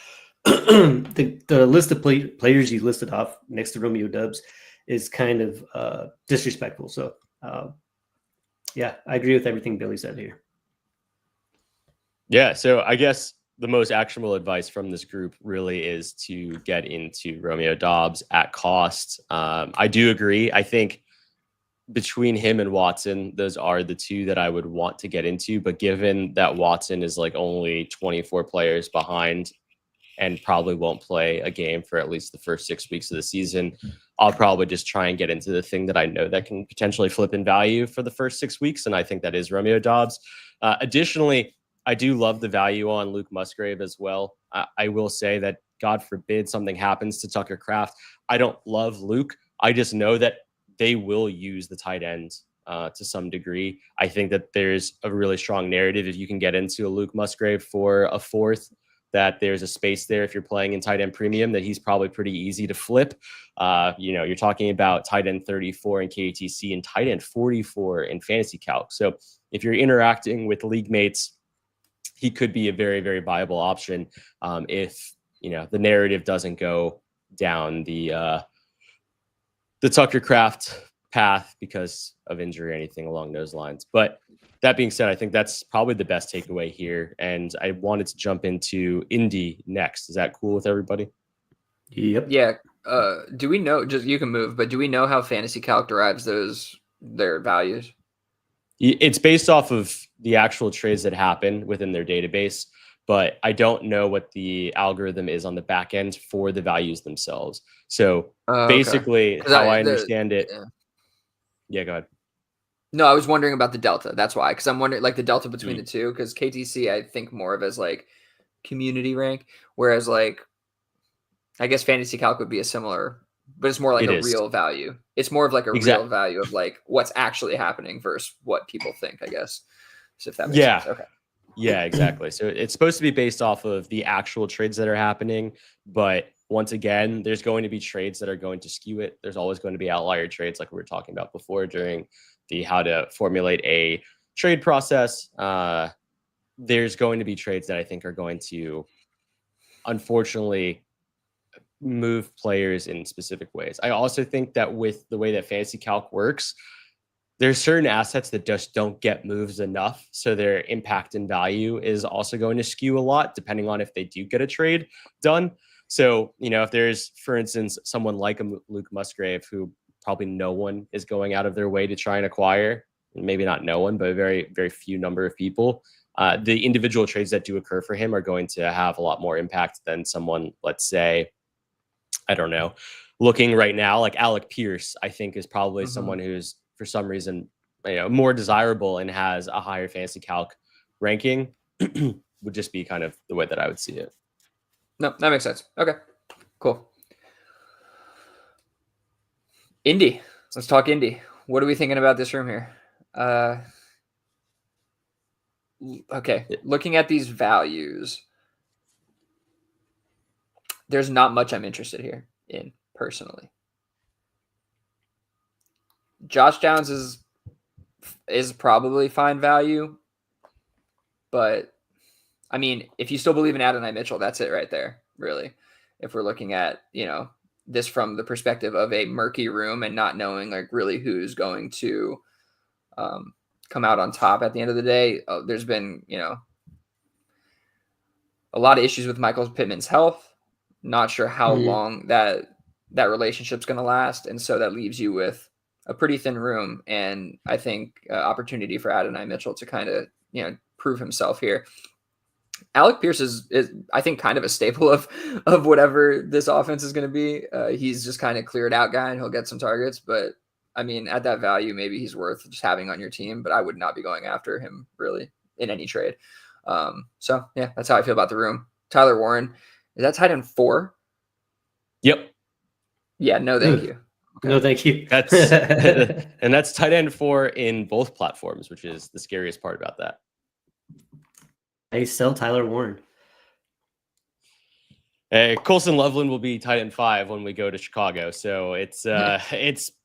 the list of players you listed off next to Romeo Dobbs is kind of disrespectful. So, I agree with everything Billy said here. Yeah, so I guess the most actionable advice from this group really is to get into Romeo Doubs at cost. I do agree. I think between him and Watson, those are the two that I would want to get into. But given that Watson is like only 24 players behind and probably won't play a game for at least the first 6 weeks of the season, I'll probably just try and get into the thing that I know that can potentially flip in value for the first 6 weeks. And I think that is Romeo Doubs. Additionally, I do love the value on Luke Musgrave as well. I will say that God forbid something happens to Tucker Kraft. I don't love Luke. I just know that they will use the tight end to some degree. I think that there's a really strong narrative if you can get into a Luke Musgrave for a fourth, that there's a space there if you're playing in tight end premium, that he's probably pretty easy to flip. You're talking about tight end 34 in KTC and tight end 44 in fantasy calc. So if you're interacting with league mates, he could be a very, very viable option if the narrative doesn't go down the Tucker Kraft path because of injury or anything along those lines. But that being said, I think that's probably the best takeaway here. And I wanted to jump into Indy next. Is that cool with everybody? Yep. Yeah. Do we know, just you can move, but do we know how Fantasy Calc derives their values? It's based off of the actual trades that happen within their database, but I don't know what the algorithm is on the back end for the values themselves. So basically, how I understand it. Yeah, go ahead. No, I was wondering about the delta. That's why, because I'm wondering like the delta between the two. Because KTC, I think more of as like community rank, whereas like I guess Fantasy Calc would be a similar, but it's more like a real value. It's more of like a real value of like what's actually happening versus what people think, I guess. So if that makes sense. Okay. Yeah, exactly. So it's supposed to be based off of the actual trades that are happening. But once again, there's going to be trades that are going to skew it. There's always going to be outlier trades like we were talking about before during the how to formulate a trade process. There's going to be trades that I think are going to, unfortunately, move players in specific ways. I also think that with the way that Fantasy Calc works, there's certain assets that just don't get moves enough. So their impact and value is also going to skew a lot depending on if they do get a trade done. So, if there's, for instance, someone like a Luke Musgrave, who probably no one is going out of their way to try and acquire, maybe not no one, but a very, very few number of people, the individual trades that do occur for him are going to have a lot more impact than someone, let's say, I don't know, looking right now, like Alec Pierce, I think is probably someone who's for some reason, more desirable and has a higher Fantasy Calc ranking would just be kind of the way that I would see it. No, that makes sense. Okay, cool. Indy. Let's talk Indy. What are we thinking about this room here? Okay, looking at these values, there's not much I'm interested here in personally. Josh Downs is probably fine value, but I mean, if you still believe in Adonai Mitchell, that's it right there, really. If we're looking at, this from the perspective of a murky room and not knowing like really who's going to come out on top at the end of the day, there's been, a lot of issues with Michael Pittman's health. Not sure how long that relationship's going to last. And so that leaves you with a pretty thin room. And I think opportunity for Adonai Mitchell to kind of, prove himself here. Alec Pierce is I think kind of a staple of whatever this offense is going to be. He's just kind of cleared out guy and he'll get some targets, but I mean, at that value, maybe he's worth just having on your team, but I would not be going after him really in any trade. So yeah, that's how I feel about the room. Tyler Warren, is that tight end 4? Yep. Yeah, no, thank you. Okay. No, thank you. That's and that's tight end 4 in both platforms, which is the scariest part about that. I sell Tyler Warren. Colson Loveland will be tight end 5 when we go to Chicago. So it's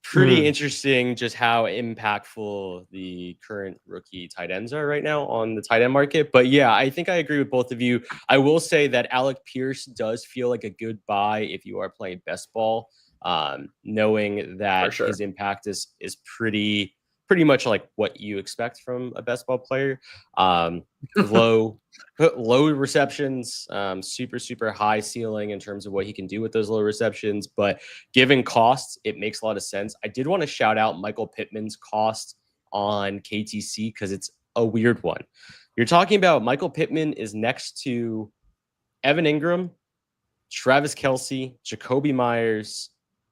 pretty interesting just how impactful the current rookie tight ends are right now on the tight end market. But yeah, I think I agree with both of you. I will say that Alec Pierce does feel like a good buy if you are playing best ball, knowing that his impact is pretty pretty much like what you expect from a best ball player. Low receptions, super high ceiling in terms of what he can do with those low receptions. But given costs, it makes a lot of sense. I did want to shout out Michael Pittman's cost on KTC because it's a weird one. You're talking about Michael Pittman is next to Evan Ingram, Travis Kelce, Jacoby Myers,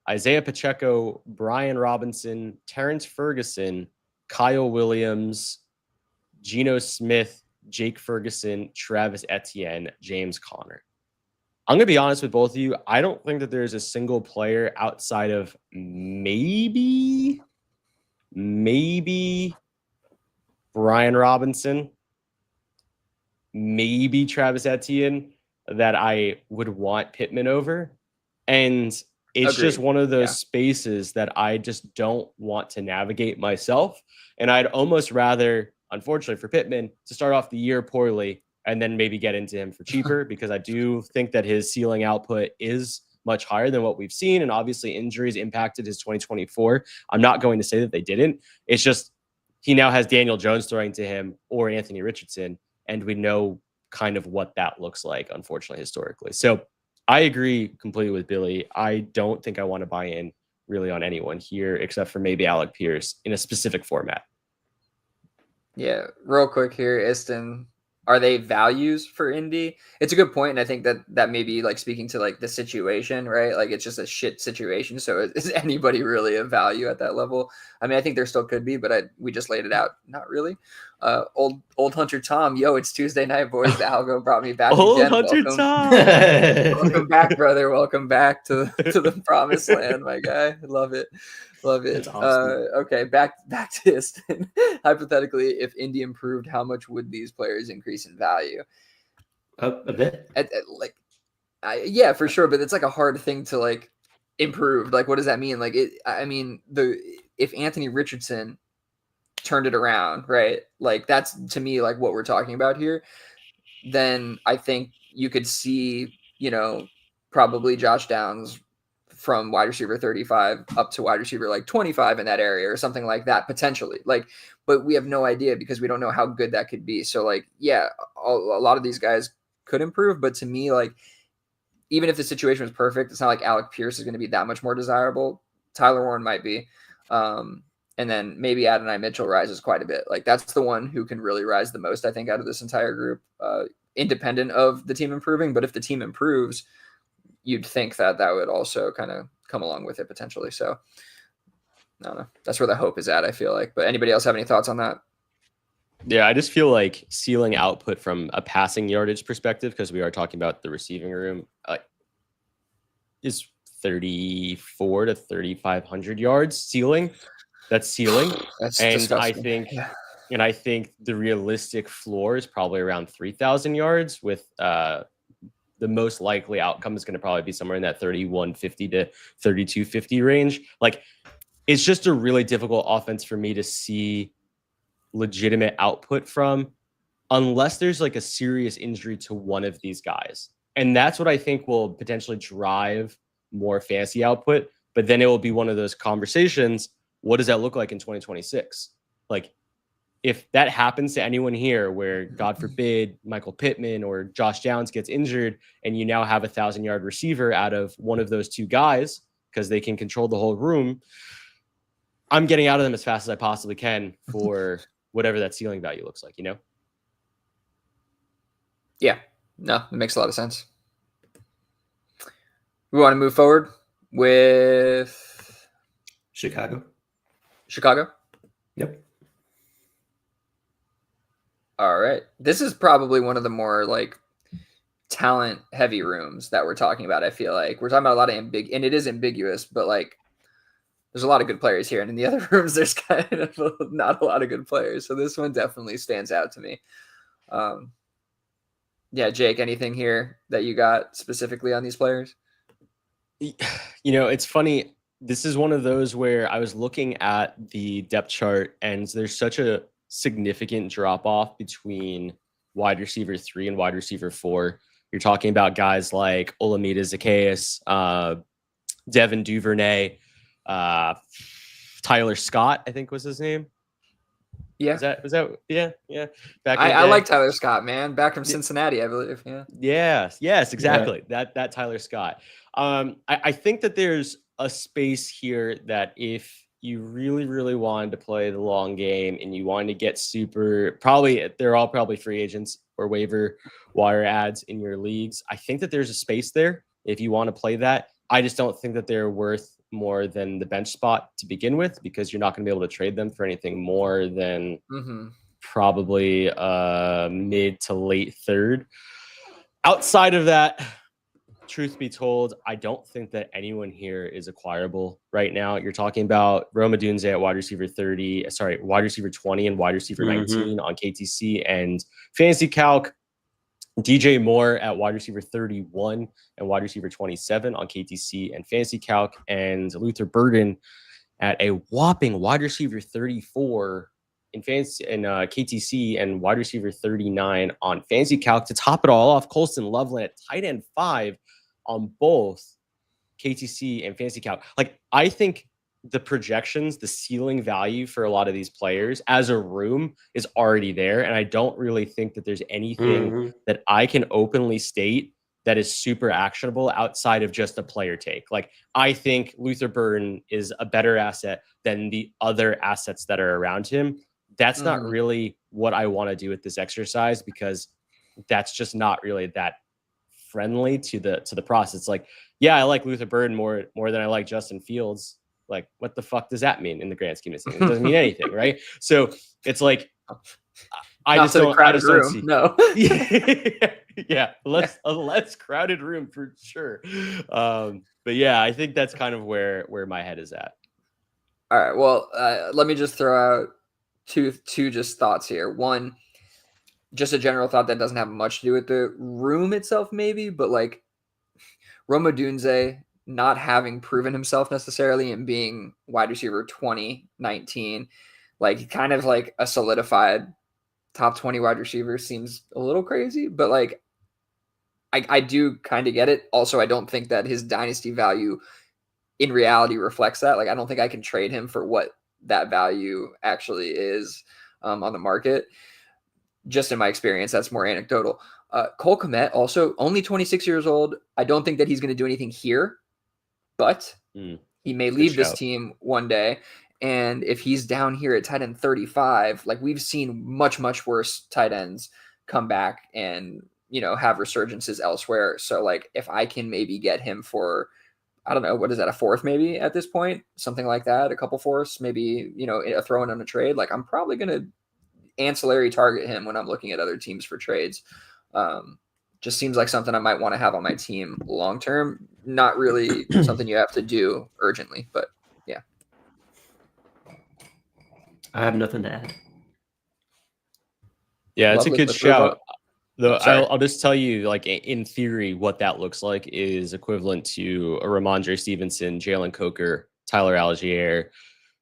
Isaiah Pacheco, Brian Robinson, Terrence Ferguson, Kyle Williams, Geno Smith, Jake Ferguson, Travis Etienne, James Conner. I'm going to be honest with both of you. I don't think that there's a single player outside of maybe Brian Robinson, maybe Travis Etienne that I would want Pittman over. And it's Agreed. just one of those spaces that I just don't want to navigate myself. And I'd almost rather, unfortunately for Pittman, to start off the year poorly and then maybe get into him for cheaper because I do think that his ceiling output is much higher than what we've seen. And obviously injuries impacted his 2024. I'm not going to say that they didn't. It's just he now has Daniel Jones throwing to him or Anthony Richardson. And we know kind of what that looks like, unfortunately, historically. So I agree completely with Billy. I don't think I want to buy in really on anyone here except for maybe Alec Pierce in a specific format. Yeah, real quick here, Iston. Are they values for Indy? It's a good point, and I think that may be like speaking to like the situation, right? Like it's just a shit situation. So is anybody really a value at that level? I mean, I think there still could be, but we just laid it out. Not really. Old Hunter Tom, yo, it's Tuesday night, boys. The algo brought me back. Old again. Hunter Tom, welcome back, brother. Welcome back to the promised land, my guy. Love it. Love it. Awesome. Okay, back to Iston. Hypothetically, if Indy improved, how much would these players increase in value? A bit. Yeah, for sure. But it's like a hard thing to like improve. Like, what does that mean? Like, if Anthony Richardson turned it around, right? Like that's to me like what we're talking about here. Then I think you could see, probably Josh Downs from wide receiver 35 up to wide receiver like 25 in that area or something like that potentially. Like, but we have no idea because we don't know how good that could be. So like, yeah, a lot of these guys could improve, but to me, like, even if the situation was perfect, it's not like Alec Pierce is going to be that much more desirable. Tyler Warren might be. And then maybe Adonai Mitchell rises quite a bit. Like that's the one who can really rise the most, I think, out of this entire group, independent of the team improving. But if the team improves, you'd think that would also kind of come along with it potentially. So I don't know. That's where the hope is at, I feel like. But anybody else have any thoughts on that? Yeah, I just feel like ceiling output from a passing yardage perspective, because we are talking about the receiving room, is 3,400 to 3,500 yards ceiling. That's ceiling. That's and disgusting. I think the realistic floor is probably around 3,000 yards with the most likely outcome is going to probably be somewhere in that 3,150 to 3,250 range. Like, it's just a really difficult offense for me to see legitimate output from unless there's like a serious injury to one of these guys. And that's what I think will potentially drive more fantasy output. But then it will be one of those conversations. What does that look like in 2026? Like, if that happens to anyone here where, God forbid, Michael Pittman or Josh Downs gets injured and you now have 1,000-yard receiver out of one of those two guys because they can control the whole room, I'm getting out of them as fast as I possibly can for whatever that ceiling value looks like, Yeah. No, it makes a lot of sense. We want to move forward with Chicago. Yep. All right. This is probably one of the more like talent heavy rooms that we're talking about. I feel like we're talking about a lot of and it is ambiguous, but like there's a lot of good players here. And in the other rooms, there's kind of not a lot of good players. So this one definitely stands out to me. Yeah, Jake, anything here that you got specifically on these players? It's funny. This is one of those where I was looking at the depth chart and there's such a significant drop off between wide receiver 3 and wide receiver 4. You're talking about guys like Olamide Zacchaeus, Devin Duvernay, Tyler Scott, I think was his name. Yeah. Was that yeah. Back in the I day. like Tyler Scott, man. Back from Cincinnati, I believe. Yeah. Yes, exactly. Yeah. That Tyler Scott. I think that there's a space here that if you really, really wanted to play the long game and you wanted to get they're all probably free agents or waiver wire ads in your leagues. I think that there's a space there if you want to play that. I just don't think that they're worth more than the bench spot to begin with, because you're not going to be able to trade them for anything more than probably mid to late third. Outside of that, truth be told, I don't think that anyone here is acquirable right now. You're talking about Rome Odunze at wide receiver 20 and wide receiver 19 on KTC and Fantasy Calc. DJ Moore at wide receiver 31 and wide receiver 27 on KTC and Fantasy Calc, and Luther Burden at a whopping wide receiver 34 in fantasy and KTC and wide receiver 39 on Fantasy Calc. To top it all off, Colston Loveland at tight end 5 on both KTC and Fantasy Calc. Like, I think the projections, the ceiling value for a lot of these players as a room is already there. And I don't really think that there's anything that I can openly state that is super actionable outside of just a player take. Like, I think Luther Burden is a better asset than the other assets that are around him. That's not really what I want to do with this exercise, because that's just not really that friendly to the process. Like, yeah, I like Luther Burden more than I like Justin Fields. Like, what the fuck does that mean in the grand scheme of things? It doesn't mean anything, right? So it's like, I just don't see. No. Yeah, less crowded room for sure. But yeah, I think that's kind of where my head is at. All right. Well, let me just throw out two just thoughts here. One, just a general thought that doesn't have much to do with the room itself, maybe, but like Rome Odunze not having proven himself necessarily and being wide receiver 2019, like kind of like a solidified top 20 wide receiver seems a little crazy, but like I do kind of get it. Also, I don't think that his dynasty value in reality reflects that. Like, I don't think I can trade him for what that value actually is on the market. Just in my experience, that's more anecdotal. Cole Kmet, also only 26 years old. I don't think that he's going to do anything here, but he may leave this team one day. And if he's down here at tight end 35, like we've seen much, much worse tight ends come back and, have resurgences elsewhere. So like if I can maybe get him for, I don't know, what is that, a fourth maybe at this point? Something like that, a couple fourths, maybe, a throw in on a trade. Like I'm probably going to ancillary target him when I'm looking at other teams for trades. Just seems like something I might want to have on my team long term. Not really something you have to do urgently, but yeah. I have nothing to add. Yeah, it's a good shout. Though I'll just tell you, like in theory, what that looks like is equivalent to a Ramondre Stevenson, Jalen Coker, Tyler Algier,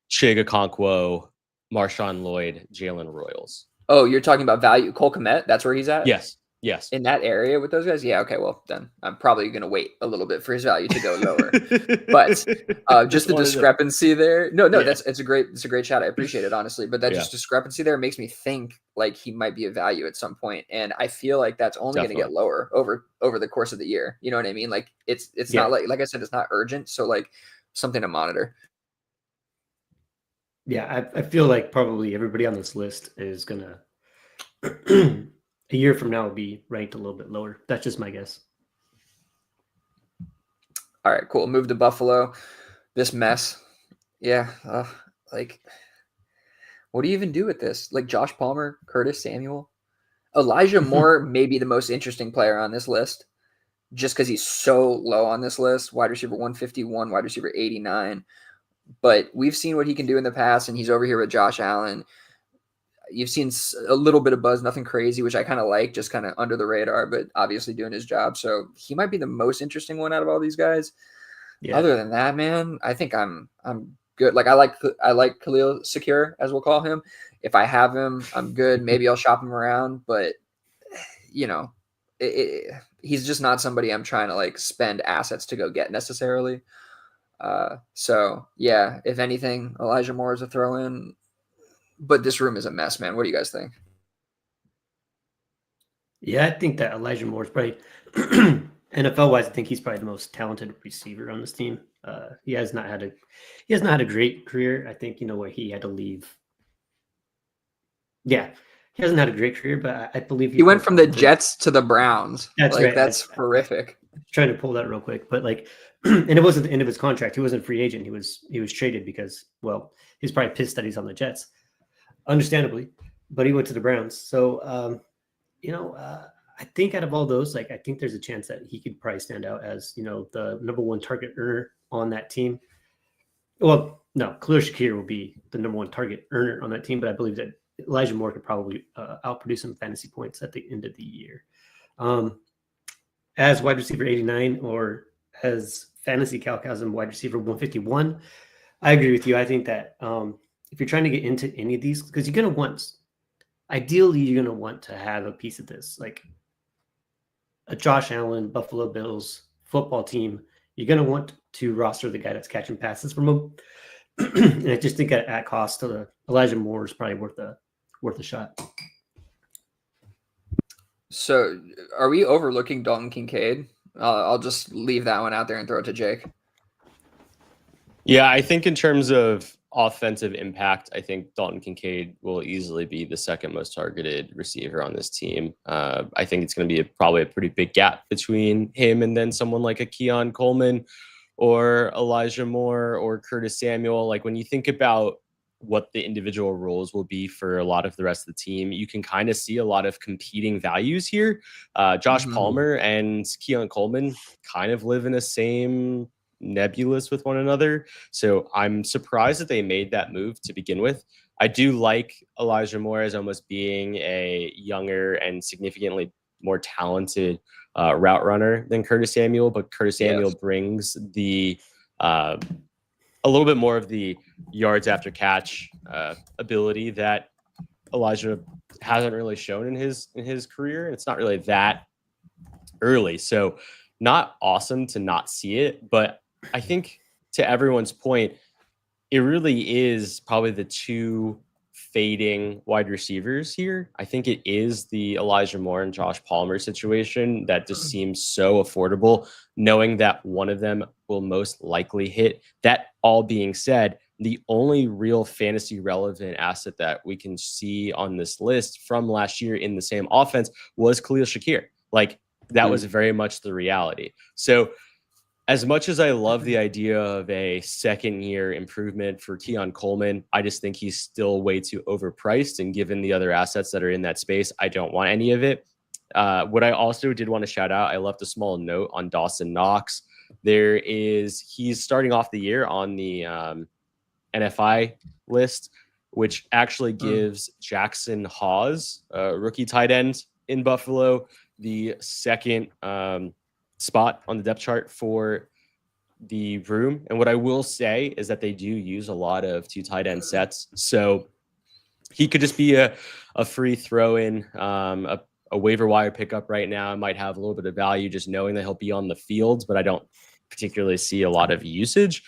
Chig Okonkwo, Marshawn Lloyd, Jalen Royals. Oh, you're talking about value. Cole Kmet, that's where he's at? Yes. In that area with those guys? Yeah, okay, well, then I'm probably going to wait a little bit for his value to go lower. But just the discrepancy there. No, yeah. It's a great shot. I appreciate it, honestly. But that just discrepancy there makes me think like he might be a value at some point. And I feel like that's only going to get lower over the course of the year. You know what I mean? Like it's not like I said, it's not urgent. So like something to monitor. Yeah, I feel like probably everybody on this list is going to a year from now will be ranked a little bit lower. That's just my guess. All right, cool. Move to Buffalo. This mess. Yeah. Like, what do you even do with this? Like Josh Palmer, Curtis Samuel, Elijah Moore may be the most interesting player on this list just because he's so low on this list. Wide receiver 151, wide receiver 89. But we've seen what he can do in the past, and he's over here with Josh Allen. You've seen a little bit of buzz, nothing crazy, which I kind of like, just kind of under the radar, but obviously doing his job. So he might be the most interesting one out of all these guys. Yeah. Other than that, man, I think I'm good. Like I like Khalil Secure, as we'll call him. If I have him, I'm good. Maybe I'll shop him around, but he's just not somebody I'm trying to like spend assets to go get necessarily. So yeah, if anything, Elijah Moore is a throw in. But this room is a mess, man. What do you guys think? Yeah, I think that Elijah Moore is probably NFL wise. I think he's probably the most talented receiver on this team. He has not had a great career. I think where he had to leave. Yeah, he hasn't had a great career, but I believe he went from the Jets to the Browns. That's like, right. That's horrific. Trying to pull that real quick, but and it wasn't the end of his contract. He wasn't a free agent. He was traded because, well, he's probably pissed that he's on the Jets, understandably, but he went to the Browns. So, I think out of all those, I think there's a chance that he could probably stand out as, the number one target earner on that team. Well, no, Khalil Shakir will be the number one target earner on that team, but I believe that Elijah Moore could probably outproduce some fantasy points at the end of the year. As wide receiver 89 or as fantasy Calcasm wide receiver 151, I agree with you. I think that if you're trying to get into any of these, because ideally you're going to want to have a piece of this, like a Josh Allen, Buffalo Bills football team. You're going to want to roster the guy that's catching passes from him. And I just think at cost, Elijah Moore is probably worth a shot. So are we overlooking Dalton Kincaid? I'll just leave that one out there and throw it to Jake. Yeah, I think in terms of offensive impact, I think Dalton Kincaid will easily be the second most targeted receiver on this team. I think it's going to be probably a pretty big gap between him and then someone like a Keon Coleman or Elijah Moore or Curtis Samuel. Like when you think about what the individual roles will be for a lot of the rest of the team, you can kind of see a lot of competing values here. Josh Palmer and Keon Coleman kind of live in the same nebulous with one another. So I'm surprised that they made that move to begin with. I do like Elijah Moore as almost being a younger and significantly more talented route runner than Curtis Samuel, but Curtis Samuel brings the a little bit more of the yards after catch ability that Elijah hasn't really shown in his career. It's not really that early, so not awesome to not see it. But I think to everyone's point, it really is probably the two fading wide receivers here. I think it is the Elijah Moore and Josh Palmer situation that just seems so affordable, knowing that one of them will most likely hit. That all being said, the only real fantasy relevant asset that we can see on this list from last year in the same offense was Khalil Shakir. Like that was very much the reality. So as much as I love the idea of a second year improvement for Keon Coleman, I just think he's still way too overpriced. And given the other assets that are in that space, I don't want any of it. What I also did want to shout out, I left a small note on Dawson Knox. He's starting off the year on the NFI list, which actually gives Jackson Hawes, rookie tight end in Buffalo, the second spot on the depth chart for the room. And what I will say is that they do use a lot of two tight end sets. So he could just be a free throw in, a waiver wire pickup right now. It might have a little bit of value just knowing that he'll be on the field, but I don't particularly see a lot of usage.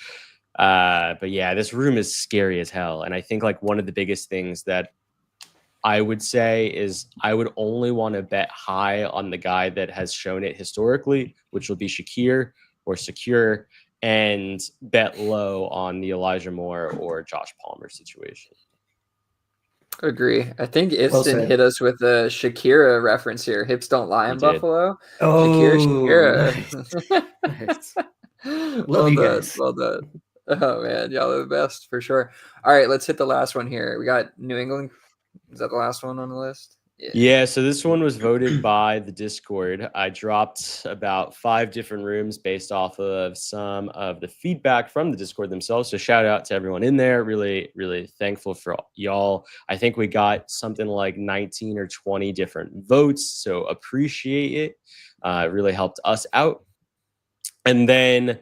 But yeah, this room is scary as hell. And I think like one of the biggest things that I would say is I would only want to bet high on the guy that has shown it historically, which will be Shakir or Secure, and bet low on the Elijah Moore or Josh Palmer situation. Agree. I think Ifston hit us with a Shakira reference here. Hips don't lie in Buffalo. Oh, Shakira. Nice. Well done. Well done. Oh man, y'all are the best for sure. All right, let's hit the last one here. We got New England. Is that the last one on the list? Yeah, so this one was voted by the Discord. I dropped about 5 different rooms based off of some of the feedback from the Discord themselves. So shout out to everyone in there. Really, really thankful for y'all. I think we got something like 19 or 20 different votes. So appreciate it. It really helped us out. And then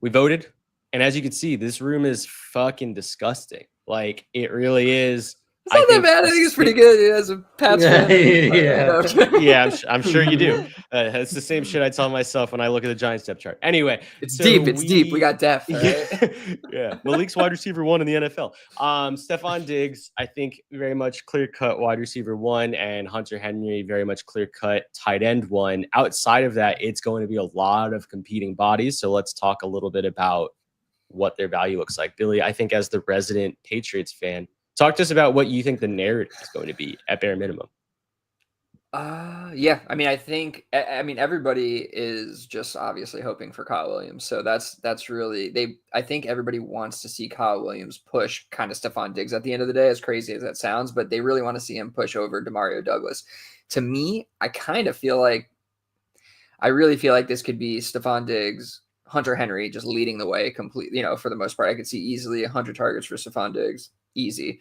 we voted. And as you can see, this room is fucking disgusting. Like it really is It's not that bad. I think it's pretty good as a Pats fan. Yeah, I'm sure you do. It's the same shit I tell myself when I look at the Giants depth chart. Anyway, it's deep. It's deep. We got depth. Right? Yeah. Malik's wide receiver 1 in the NFL. Stephon Diggs, I think very much clear cut wide receiver 1, and Hunter Henry very much clear cut tight end 1. Outside of that, it's going to be a lot of competing bodies. So let's talk a little bit about what their value looks like. Billy, I think as the resident Patriots fan, talk to us about what you think the narrative is going to be at bare minimum. Yeah. I mean, everybody is just obviously hoping for Kyle Williams. So that's really, I think everybody wants to see Kyle Williams push kind of Stephon Diggs at the end of the day, as crazy as that sounds, but they really want to see him push over Demario Douglas. To me, I really feel like this could be Stephon Diggs, Hunter Henry just leading the way completely, for the most part. I could see easily 100 targets for Stephon Diggs. Easy.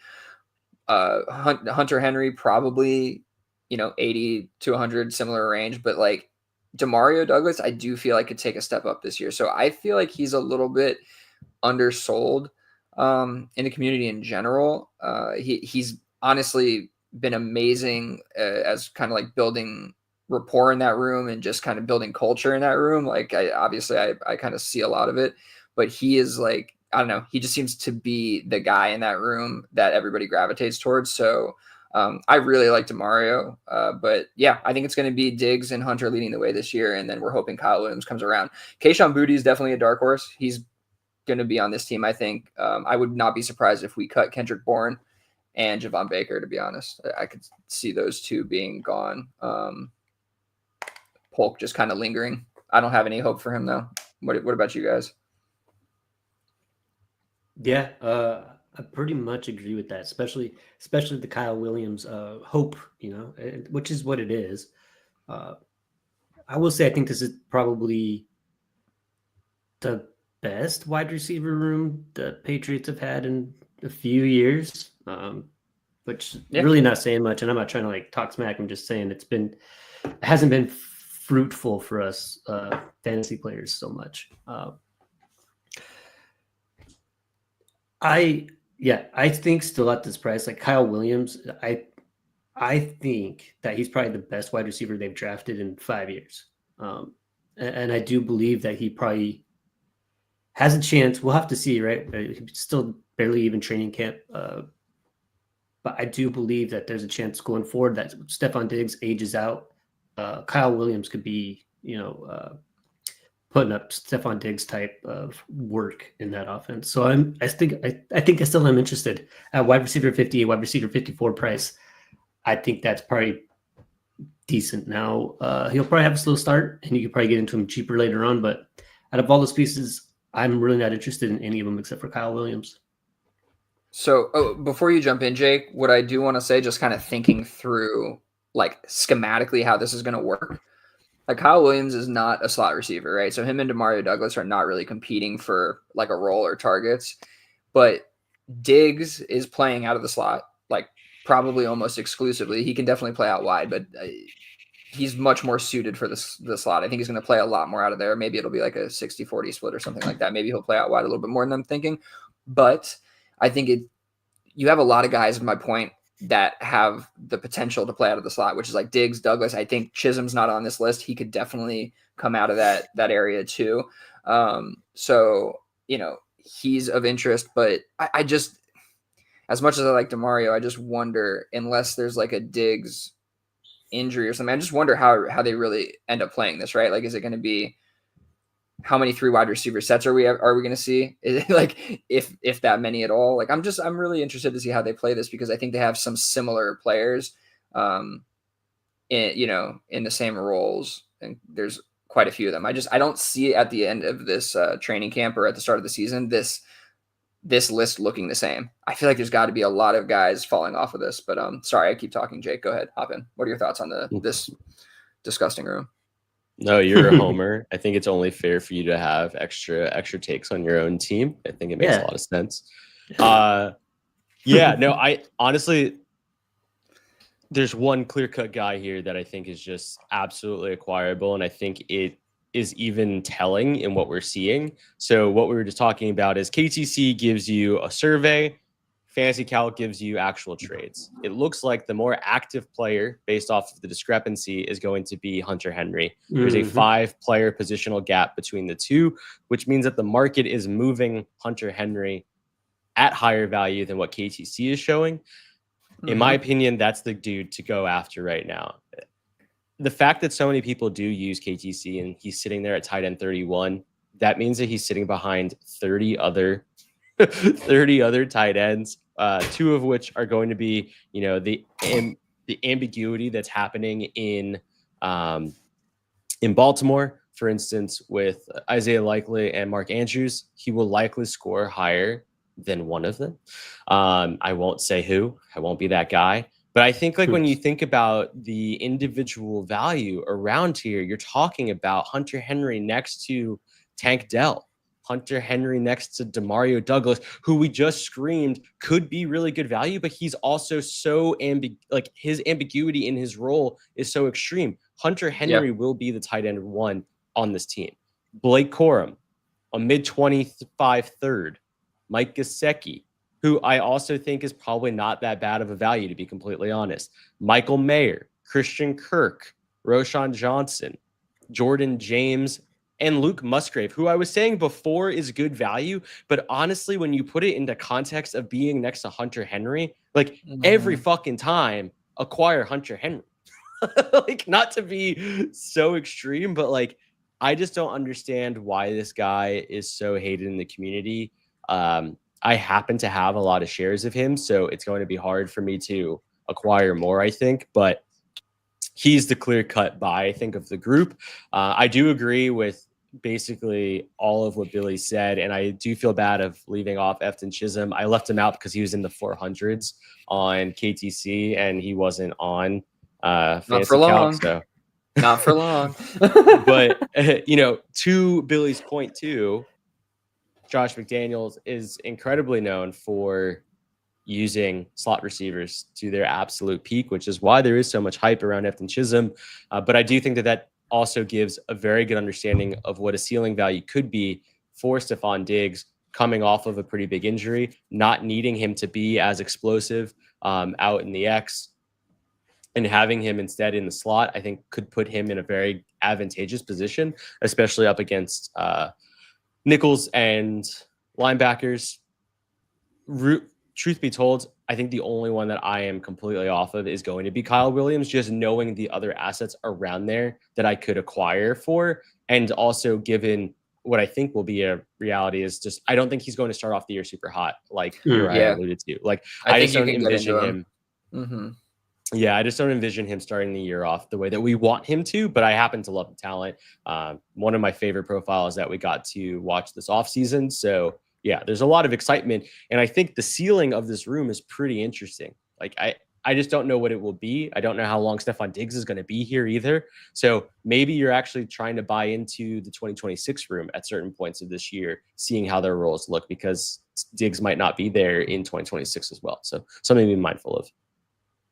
Hunter Henry probably, 80 to 100, similar range, but like Demario Douglas, I do feel like could take a step up this year. So I feel like he's a little bit undersold in the community in general. He's honestly been amazing as kind of like building rapport in that room and just kind of building culture in that room. Like I kind of see a lot of it, but he is like, I don't know. He just seems to be the guy in that room that everybody gravitates towards. So I really like Demario, but yeah, I think it's going to be Diggs and Hunter leading the way this year. And then we're hoping Kyle Williams comes around. Kayshon Boutte is definitely a dark horse. He's going to be on this team. I think I would not be surprised if we cut Kendrick Bourne and Javon Baker, to be honest. I could see those two being gone. Polk just kind of lingering. I don't have any hope for him though. What about you guys? Yeah, I pretty much agree with that, especially the Kyle Williams hope, which is what it is. I will say I think this is probably the best wide receiver room the Patriots have had in a few years, which really not saying much. And I'm not trying to like talk smack. I'm just saying it hasn't been fruitful for us fantasy players so much. I think still at this price, like Kyle Williams, I think that he's probably the best wide receiver they've drafted in 5 years. And I do believe that he probably has a chance. We'll have to see, right? He's still barely even training camp. But I do believe that there's a chance going forward that Stephon Diggs ages out. Kyle Williams could be, putting up Stephon Diggs type of work in that offense. So I think I still am interested at wide receiver 50, wide receiver 54 price. I think that's probably decent. Now he'll probably have a slow start and you could probably get into him cheaper later on. But out of all those pieces, I'm really not interested in any of them except for Kyle Williams. So before you jump in, Jake, what I do want to say, just kind of thinking through like schematically how this is going to work. Like Kyle Williams is not a slot receiver, right? So him and Demario Douglas are not really competing for like a role or targets, but Diggs is playing out of the slot, like probably almost exclusively. He can definitely play out wide, but he's much more suited for the slot. I think he's going to play a lot more out of there. Maybe it'll be like a 60-40 split or something like that. Maybe he'll play out wide a little bit more than I'm thinking, but I think you have a lot of guys, my point, that have the potential to play out of the slot, which is like Diggs, Douglas. I think Chisholm's not on this list. He could definitely come out of that area too. So, he's of interest, but I just, as much as I like Demario, I just wonder, unless there's like a Diggs injury or something, I just wonder how they really end up playing this, right? Like, is it going to be, how many 3 wide receiver sets are we going to see? Is it like if that many at all? Like I'm really interested to see how they play this, because I think they have some similar players, in the same roles, and there's quite a few of them. I don't see at the end of this training camp or at the start of the season this list looking the same. I feel like there's got to be a lot of guys falling off of this. But sorry, I keep talking. Jake, go ahead, hop in. What are your thoughts on this disgusting room? No, you're a homer. I think it's only fair for you to have extra takes on your own team. I think it makes a lot of sense. I honestly, there's one clear-cut guy here that I think is just absolutely acquirable, and I think it is even telling in what we're seeing. So what we were just talking about is KTC gives you a survey, Fantasy Calc gives you actual trades. It looks like the more active player, based off of the discrepancy, is going to be Hunter Henry. There's a 5-player positional gap between the two, which means that the market is moving Hunter Henry at higher value than what KTC is showing. In my opinion, that's the dude to go after right now. The fact that so many people do use KTC and he's sitting there at tight end 31, that means that he's sitting behind 30 other tight ends, 2 of which are going to be, the ambiguity that's happening in Baltimore. For instance, with Isaiah Likely and Mark Andrews, he will likely score higher than one of them. I won't say who. I won't be that guy. But I think when you think about the individual value around here, you're talking about Hunter Henry next to Tank Dell, Hunter Henry next to Demario Douglas, who we just screamed could be really good value, but he's also so his ambiguity in his role is so extreme. Hunter Henry will be the tight end 1 on this team. Blake Corum, a mid-25 third. Mike Gesicki, who I also think is probably not that bad of a value, to be completely honest. Michael Mayer, Christian Kirk, Roshan Johnson, Jordan James, and Luke Musgrave, who I was saying before is good value. But honestly, when you put it into context of being next to Hunter Henry, every fucking time, acquire Hunter Henry. Not to be so extreme, but I just don't understand why this guy is so hated in the community. I happen to have a lot of shares of him, so it's going to be hard for me to acquire more, I think, but he's the clear-cut buy, I think, of the group. I do agree with basically all of what Billy said, and I do feel bad of leaving off Efton Chisholm. I left him out because he was in the 400s on KTC, and he wasn't on Fantasy Calc, so. Not for long. But, to Billy's point, too, Josh McDaniels is incredibly known for using slot receivers to their absolute peak, which is why there is so much hype around Efton Chisholm. But I do think that also gives a very good understanding of what a ceiling value could be for Stephon Diggs coming off of a pretty big injury, not needing him to be as explosive out in the X, and having him instead in the slot, I think could put him in a very advantageous position, especially up against nickels and linebackers. Truth be told, I think the only one that I am completely off of is going to be Kyle Williams, just knowing the other assets around there that I could acquire for. And also given what I think will be a reality is just, I don't think he's going to start off the year super hot, like Ryan alluded to. I just don't envision him. Yeah, I just don't envision him starting the year off the way that we want him to, but I happen to love the talent. One of my favorite profiles that we got to watch this offseason. So yeah, there's a lot of excitement. And I think the ceiling of this room is pretty interesting. I just don't know what it will be. I don't know how long Stephon Diggs is going to be here either. So maybe you're actually trying to buy into the 2026 room at certain points of this year, seeing how their roles look, because Diggs might not be there in 2026 as well. So something to be mindful of.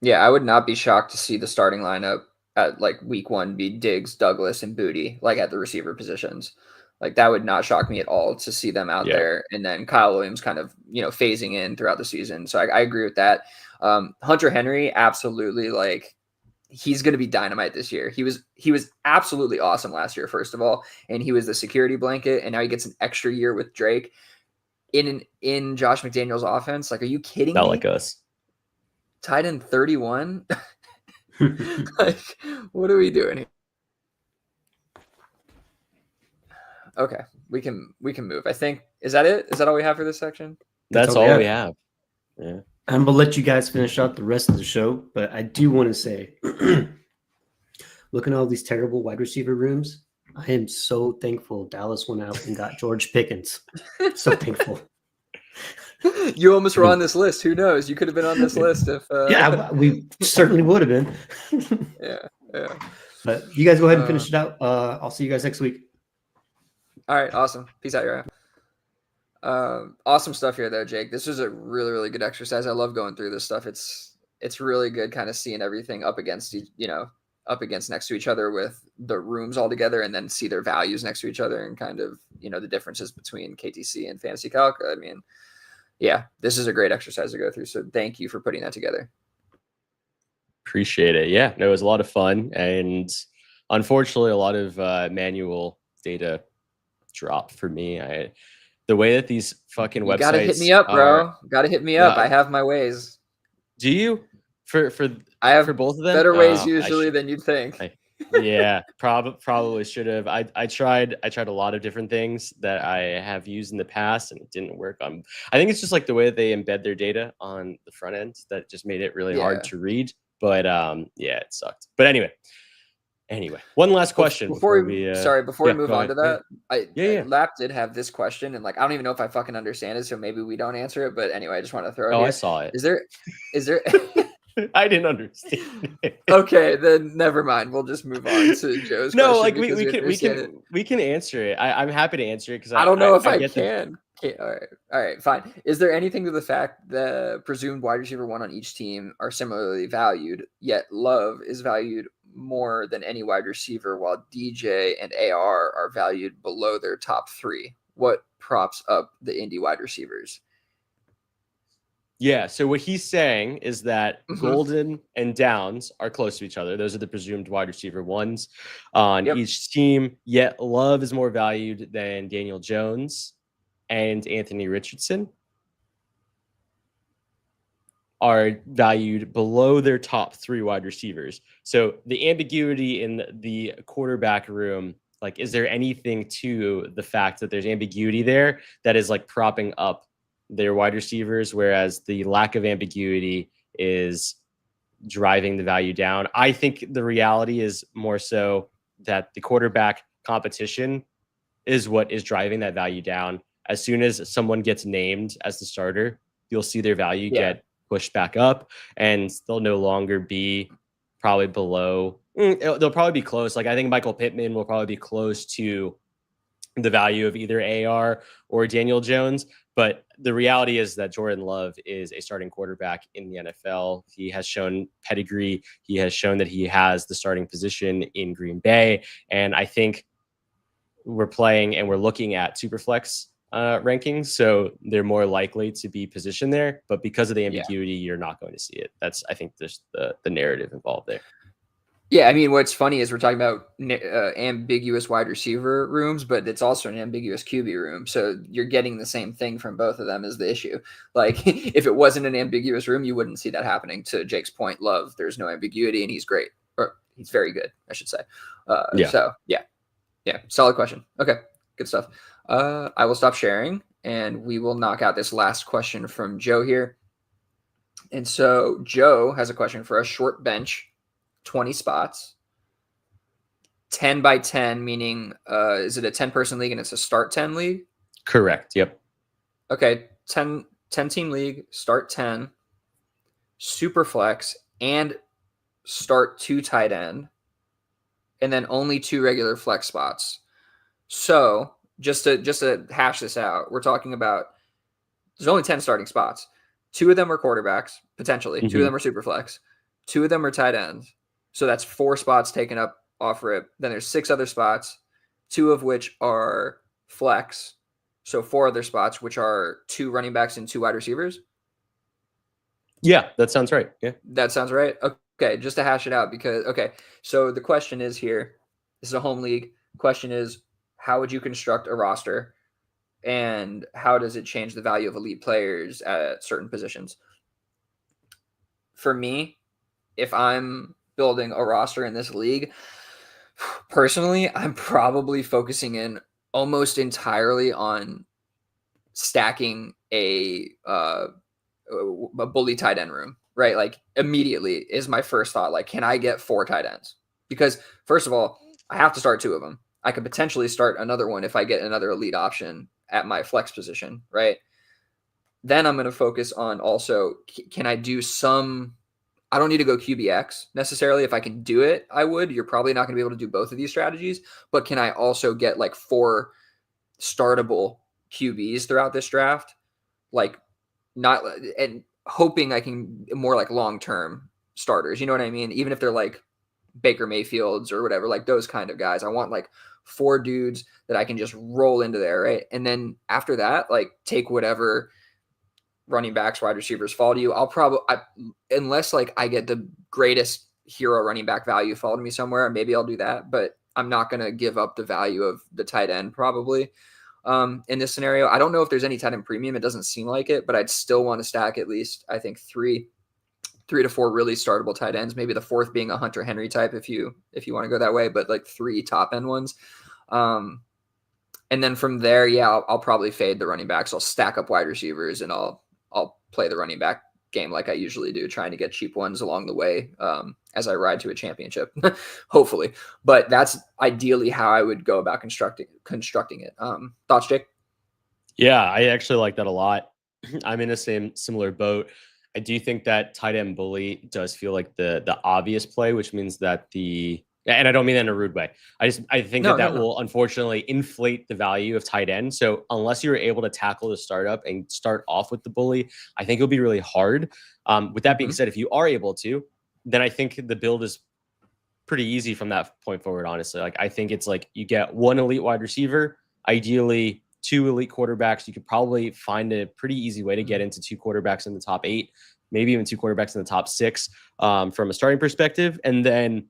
Yeah, I would not be shocked to see the starting lineup at week 1 be Diggs, Douglas, and Booty, at the receiver positions. That would not shock me at all to see them out there. And then Kyle Williams kind of, phasing in throughout the season. So I agree with that. Hunter Henry, absolutely. He's going to be dynamite this year. He was absolutely awesome last year, first of all. And he was the security blanket. And now he gets an extra year with Drake in Josh McDaniels' offense. Are you kidding me? Not like us. Tight end 31. What are we doing here? Okay, we can move. I think, is that it? Is that all we have for this section? That's all we have. Yeah. I'm gonna let you guys finish out the rest of the show, but I do want to say, looking at all these terrible wide receiver rooms, I am so thankful Dallas went out and got George Pickens. So thankful. You almost were on this list. Who knows? You could have been on this list if. Yeah, we certainly would have been. Yeah. But you guys go ahead and finish it out. I'll see you guys next week. All right, awesome. Peace out, Uriah. Awesome stuff here, though, Jake. This was a really, really good exercise. I love going through this stuff. It's really good, kind of seeing everything up against next to each other with the rooms all together, and then see their values next to each other, and kind of the differences between KTC and Fantasy Calc. I mean, Yeah, this is a great exercise to go through. So thank you for putting that together. Appreciate it. Yeah, no, it was a lot of fun, and unfortunately, a lot of manual data dropped for me. The way that these fucking You websites gotta hit me up, bro. Gotta hit me up. I have my ways. Do you for I have for both of them? better ways usually than you'd think. Yeah, probably should have. I tried a lot of different things that I have used in the past, and it didn't work. I think it's just like the way that they embed their data on the front end that just made it really hard to read. But yeah, it sucked. But anyway, one last question before we move on to that. Lap did have this question, and like I don't even know if I fucking understand it, so maybe we don't answer it. But anyway, I just want to throw it. I saw it. Is there? I didn't understand it. Okay, then never mind. We'll just move on to Joe's question. No, like we can answer it. I'm happy to answer it because I don't know if I can. Okay, all right, fine. Is there anything to the fact the presumed wide receiver one on each team are similarly valued, yet Love is valued more than any wide receiver, while DJ and AR are valued below their top three? What props up the Indy wide receivers? Yeah, so what he's saying is that Golden and Downs are close to each other. Those are the presumed wide receiver ones on each team, yet Love is more valued than Daniel Jones and Anthony Richardson are valued below their top three wide receivers. So the ambiguity in the quarterback room, like, is there anything to the fact that there's ambiguity there that is like propping up their wide receivers, whereas the lack of ambiguity is driving the value down? I think the reality is more so that the quarterback competition is what is driving that value down. As soon as someone gets named as the starter, you'll see their value get pushed back up, and they'll no longer be probably below. They'll probably be close. Like I think Michael Pittman will probably be close to the value of either AR or Daniel Jones. But the reality is that Jordan Love is a starting quarterback in the NFL. He has shown pedigree. He has shown that he has the starting position in Green Bay. And I think we're playing and we're looking at Superflex rankings. So they're more likely to be positioned there. But because of the ambiguity, you're not going to see it. That's, I think, there's the narrative involved there. Yeah, I mean, what's funny is we're talking about ambiguous wide receiver rooms, but it's also an ambiguous QB room. So you're getting the same thing from both of them is the issue. Like, if it wasn't an ambiguous room, you wouldn't see that happening. To Jake's point, Love, there's no ambiguity, and he's great. Or he's very good, I should say. So, yeah, solid question. Okay, good stuff. I will stop sharing, and we will knock out this last question from Joe here. And so Joe has a question for us. Short bench. 20 spots, 10 by 10, meaning is it a 10-person league and it's a start 10 league? Correct. Yep. Okay. 10 team league, start 10, super flex, and start 2 tight end, and then only 2 regular flex spots. So just to hash this out, we're talking about there's only 10 starting spots. 2 of them are quarterbacks, potentially. 2 of them are super flex. 2 of them are tight ends. So that's 4 spots taken up off rip. Then there's 6 other spots, 2 of which are flex. So 4 other spots, which are 2 running backs and 2 wide receivers. Yeah, that sounds right. Yeah, that sounds right. Okay, just to hash it out so the question is here. This is a home league. Question is, how would you construct a roster, and how does it change the value of elite players at certain positions? For me, if I'm building a roster in this league, personally, I'm probably focusing in almost entirely on stacking a bully tight end room, right? Like immediately is my first thought. Like, can I get 4 tight ends? Because first of all, I have to start 2 of them. I could potentially start another one if I get another elite option at my flex position, right? Then I'm going to focus on also, can I do some, I don't need to go QBX necessarily. If I can do it, I would. You're probably not going to be able to do both of these strategies, but can I also get like 4 startable QBs throughout this draft? Like not, and hoping I can more like long-term starters, you know what I mean? Even if they're like Baker Mayfields or whatever, like those kind of guys. I want like 4 dudes that I can just roll into there, right? And then after that, like take whatever running backs, wide receivers fall to you, unless like I get the greatest hero running back value fall to me somewhere, maybe I'll do that, but I'm not going to give up the value of the tight end probably. In this scenario, I don't know if there's any tight end premium. It doesn't seem like it, but I'd still want to stack at least, I think, three to four really startable tight ends. Maybe the fourth being a Hunter Henry type if you want to go that way, but like 3 top end ones. And then from there, yeah, I'll probably fade the running backs. I'll stack up wide receivers and I'll play the running back game like I usually do, trying to get cheap ones along the way as I ride to a championship, hopefully. But that's ideally how I would go about constructing it. Thoughts, Jake? Yeah, I actually like that a lot. I'm in the similar boat. I do think that tight end bully does feel like the obvious play, which means that and I don't mean that in a rude way. I think that will unfortunately inflate the value of tight end. So unless you're able to tackle the startup and start off with the bully, I think it'll be really hard. With that being said, if you are able to, then I think the build is pretty easy from that point forward, honestly. Like, I think it's like you get 1 elite wide receiver, ideally 2 elite quarterbacks. You could probably find a pretty easy way to get into 2 quarterbacks in the top 8, maybe even 2 quarterbacks in the top 6 from a starting perspective. And then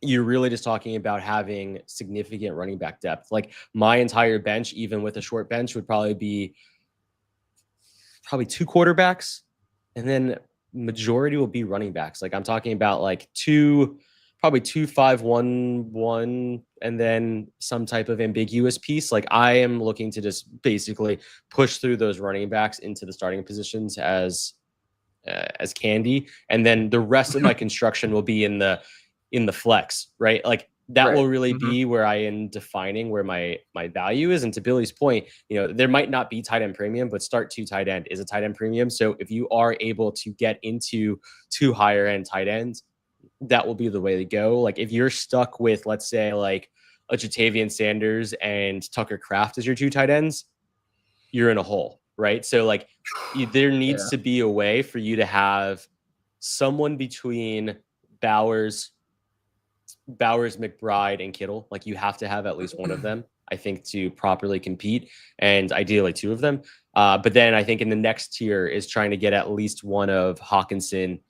you're really just talking about having significant running back depth. Like, my entire bench, even with a short bench, would probably be 2 quarterbacks, and then majority will be running backs. Like, I'm talking about like 2, 5, 1, 1, and then some type of ambiguous piece. Like, I am looking to just basically push through those running backs into the starting positions as candy, and then the rest of my construction will be in the flex, right? Like, that will really be where I am defining where my value is. And to Billy's point, there might not be tight end premium, but start 2 tight end is a tight end premium. So if you are able to get into 2 higher end tight ends, that will be the way to go. Like, if you're stuck with, let's say, like a Jatavian Sanders and Tucker Kraft as your 2 tight ends, you're in a hole, right? So like, there needs to be a way for you to have someone between Bowers, McBride, and Kittle. Like, you have to have at least one of them, I think, to properly compete, and ideally 2 of them. But then I think in the next tier is trying to get at least one of Hawkinson,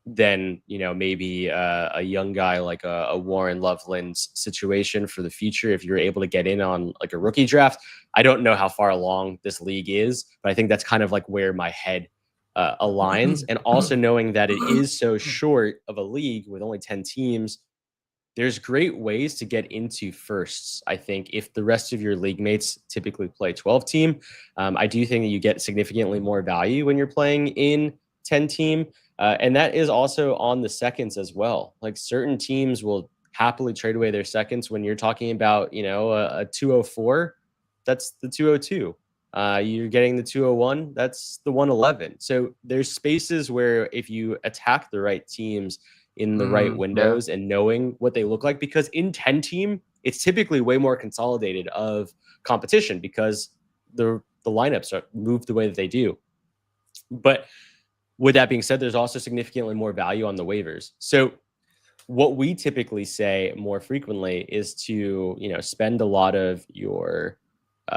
then maybe a young guy like a Warren Loveland's situation for the future if you're able to get in on like a rookie draft. I don't know how far along this league is, but I think that's kind of like where my head aligns. And also knowing that it is so short of a league with only 10 teams, there's great ways to get into firsts. I think if the rest of your league mates typically play 12 team, I do think that you get significantly more value when you're playing in 10 team. And that is also on the seconds as well. Like, certain teams will happily trade away their seconds when you're talking about, a 204, that's the 202. You're getting the 201, that's the 111. So there's spaces where if you attack the right teams in the right windows and knowing what they look like, because in 10 team, it's typically way more consolidated of competition because the lineups are moved the way that they do. But with that being said, there's also significantly more value on the waivers. So what we typically say more frequently is to, spend a lot of your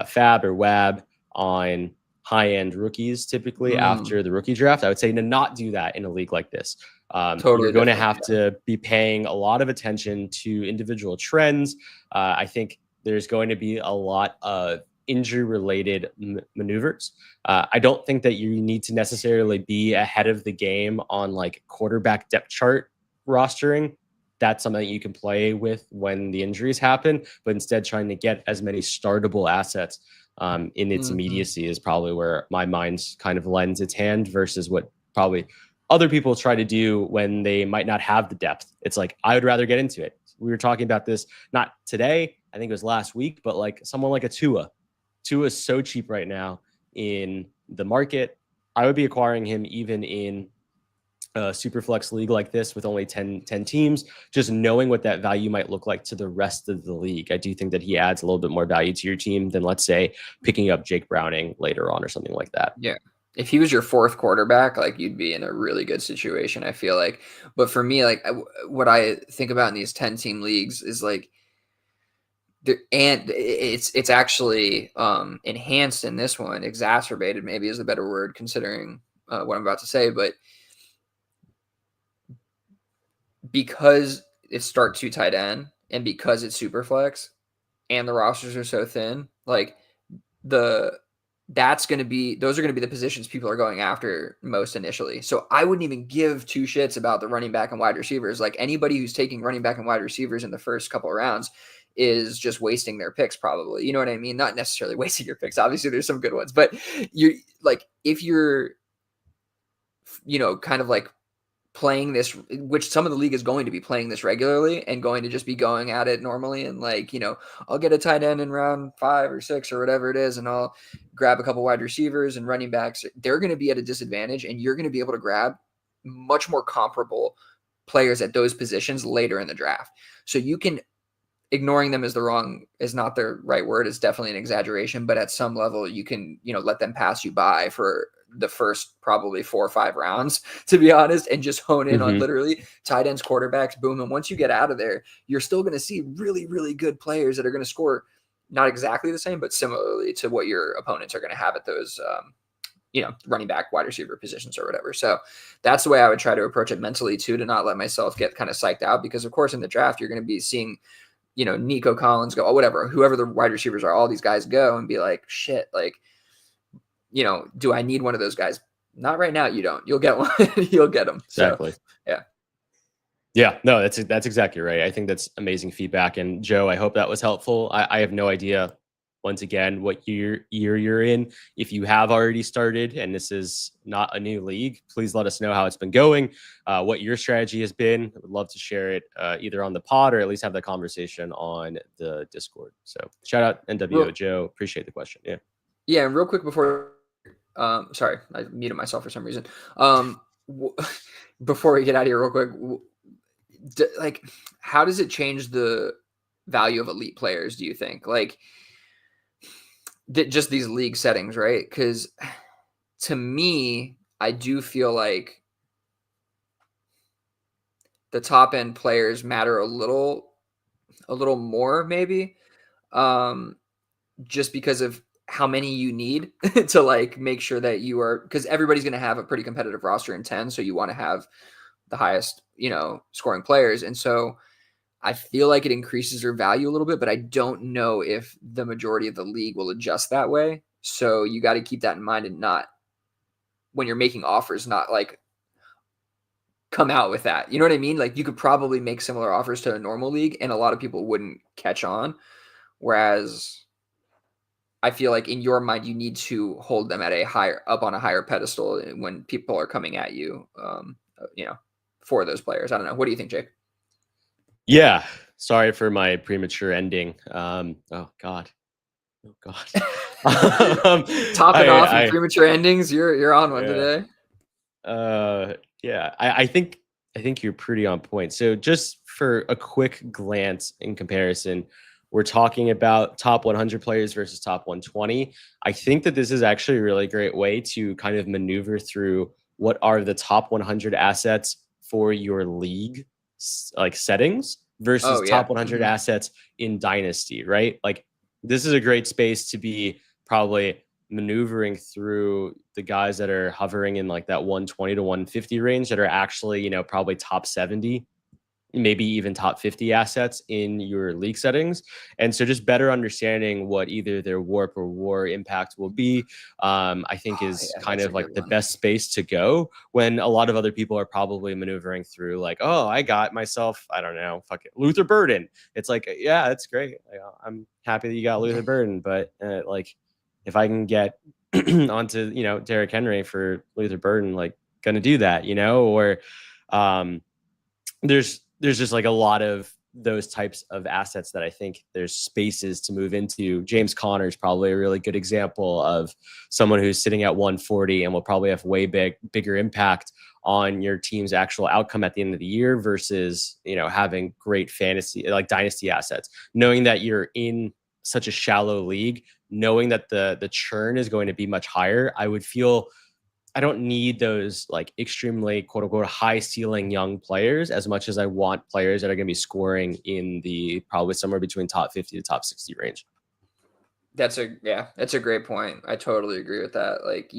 fab or WAB on high-end rookies, typically after the rookie draft. I would say to not do that in a league like this. You're going to have to be paying a lot of attention to individual trends. I think there's going to be a lot of injury-related maneuvers. I don't think that you need to necessarily be ahead of the game on like quarterback depth chart rostering. That's something that you can play with when the injuries happen, but instead trying to get as many startable assets in its immediacy is probably where my mind kind of lends its hand versus what probably other people try to do when they might not have the depth. It's like, I would rather get into it. We were talking about this, not today, I think it was last week, but like someone like a Tua. Tua is so cheap right now in the market. I would be acquiring him even in a super flex league like this with only 10 teams, just knowing what that value might look like to the rest of the league. I do think that he adds a little bit more value to your team than, let's say, picking up Jake Browning later on or something like that. Yeah. If he was your 4th quarterback, like, you'd be in a really good situation, I feel like. But for me, like, what I think about in these 10 team leagues is like, and it's actually enhanced in this one, exacerbated maybe is a better word considering what I'm about to say, but because it's start 2 tight end and because it's super flex and the rosters are so thin, like those are going to be the positions people are going after most initially. So I wouldn't even give 2 shits about the running back and wide receivers. Like anybody who's taking running back and wide receivers in the first couple of rounds is just wasting their picks probably. You know what I mean? Not necessarily wasting your picks. Obviously there's some good ones, but you like if you're, kind of like playing this, which some of the league is going to be playing this regularly and going to just be going at it normally. And like, I'll get a tight end in round 5 or 6 or whatever it is. And I'll grab a couple wide receivers and running backs. They're going to be at a disadvantage and you're going to be able to grab much more comparable players at those positions later in the draft. So you can, ignoring them is not the right word. It's definitely an exaggeration, but at some level you can, let them pass you by for the first probably 4 or 5 rounds, to be honest, and just hone in on literally tight ends, quarterbacks, boom. And once you get out of there, you're still going to see really, really good players that are going to score not exactly the same, but similarly to what your opponents are going to have at those, running back, wide receiver positions or whatever. So that's the way I would try to approach it mentally too, to not let myself get kind of psyched out, because of course in the draft, you're going to be seeing, Nico Collins go, whatever, whoever the wide receivers are, all these guys go and be like, shit, like, do I need one of those guys? Not right now. You don't. You'll get one. You'll get them. Exactly. So, yeah. Yeah. No, that's exactly right. I think that's amazing feedback. And Joe, I hope that was helpful. I have no idea, once again, what year you're in. If you have already started and this is not a new league, please let us know how it's been going, what your strategy has been. I would love to share it either on the pod or at least have the conversation on the Discord. So shout out NWO Joe. Appreciate the question. Yeah. Yeah. And real quick before, sorry, I muted myself for some reason. Before we get out of here real quick, like, how does it change the value of elite players, do you think? Like, just these league settings, right? Because to me, I do feel like the top end players matter a little more, maybe, just because of how many you need to like make sure that you are, because everybody's going to have a pretty competitive roster in 10. So you want to have the highest, scoring players. And so I feel like it increases their value a little bit, but I don't know if the majority of the league will adjust that way. So you got to keep that in mind and not, when you're making offers, not like come out with that. You know what I mean? Like you could probably make similar offers to a normal league and a lot of people wouldn't catch on. Whereas I feel like in your mind, you need to hold them at on a higher pedestal when people are coming at you, for those players. I don't know. What do you think, Jake? Yeah. Sorry for my premature ending. Oh God. Topping off with premature endings. You're on one today. Yeah. I think you're pretty on point. So just for a quick glance in comparison, we're talking about top 100 players versus top 120. I think that this is actually a really great way to kind of maneuver through what are the top 100 assets for your league, like settings versus top 100 assets in Dynasty, right? Like this is a great space to be probably maneuvering through the guys that are hovering in like that 120 to 150 range that are actually, probably top 70, maybe even top 50 assets in your league settings. And so just better understanding what either their warp or war impact will be, I think is kind of like the best space to go when a lot of other people are probably maneuvering through like, oh, I got myself, I don't know, fuck it, Luther Burden. It's like, yeah, that's great. I'm happy that you got Luther Burden, but like if I can get onto, Derrick Henry for Luther Burden, like gonna do that, or there's just like a lot of those types of assets that I think there's spaces to move into. James Conner is probably a really good example of someone who's sitting at 140 and will probably have way bigger impact on your team's actual outcome at the end of the year versus, having great fantasy, like dynasty assets, knowing that you're in such a shallow league, knowing that the churn is going to be much higher. I would feel I don't need those like extremely quote unquote high ceiling young players as much as I want players that are going to be scoring in the probably somewhere between top 50 to top 60 range. That's a great point. I totally agree with that. Like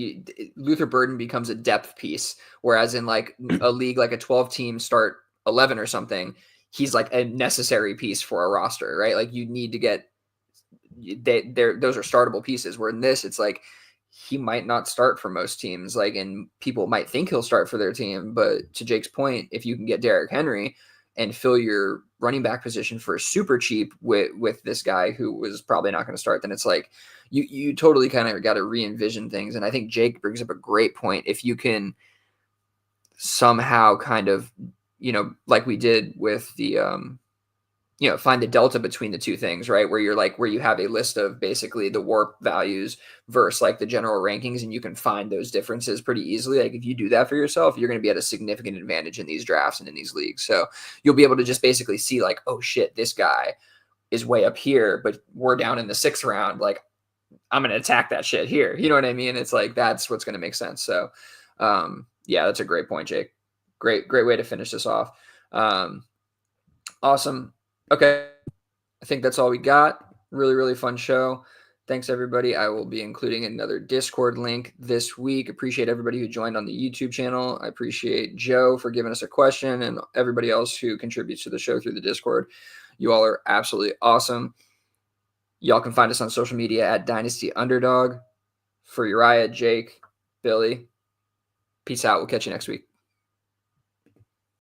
Luther Burden becomes a depth piece, whereas in like a league like a 12 team start 11 or something, he's like a necessary piece for a roster, right? Like you need to get those are startable pieces. Where in this, it's like he might not start for most teams, like, and people might think he'll start for their team. But to Jake's point, if you can get Derrick Henry and fill your running back position for super cheap with this guy who was probably not going to start, then it's like you totally kind of got to re-envision things. And I think Jake brings up a great point. If you can somehow kind of, like we did with the find the delta between the two things, right? Where you have a list of basically the warp values versus like the general rankings, and you can find those differences pretty easily. Like if you do that for yourself, you're going to be at a significant advantage in these drafts and in these leagues. So you'll be able to just basically see like, oh shit, this guy is way up here, but we're down in the 6th round. Like I'm going to attack that shit here. You know what I mean? It's like, that's what's going to make sense. So yeah, that's a great point, Jake. Great way to finish this off. Awesome. Okay. I think that's all we got. Really, really fun show. Thanks, everybody. I will be including another Discord link this week. Appreciate everybody who joined on the YouTube channel. I appreciate Joe for giving us a question and everybody else who contributes to the show through the Discord. You all are absolutely awesome. Y'all can find us on social media at Dynasty Underdog. For Uriah, Jake, Billy, peace out. We'll catch you next week.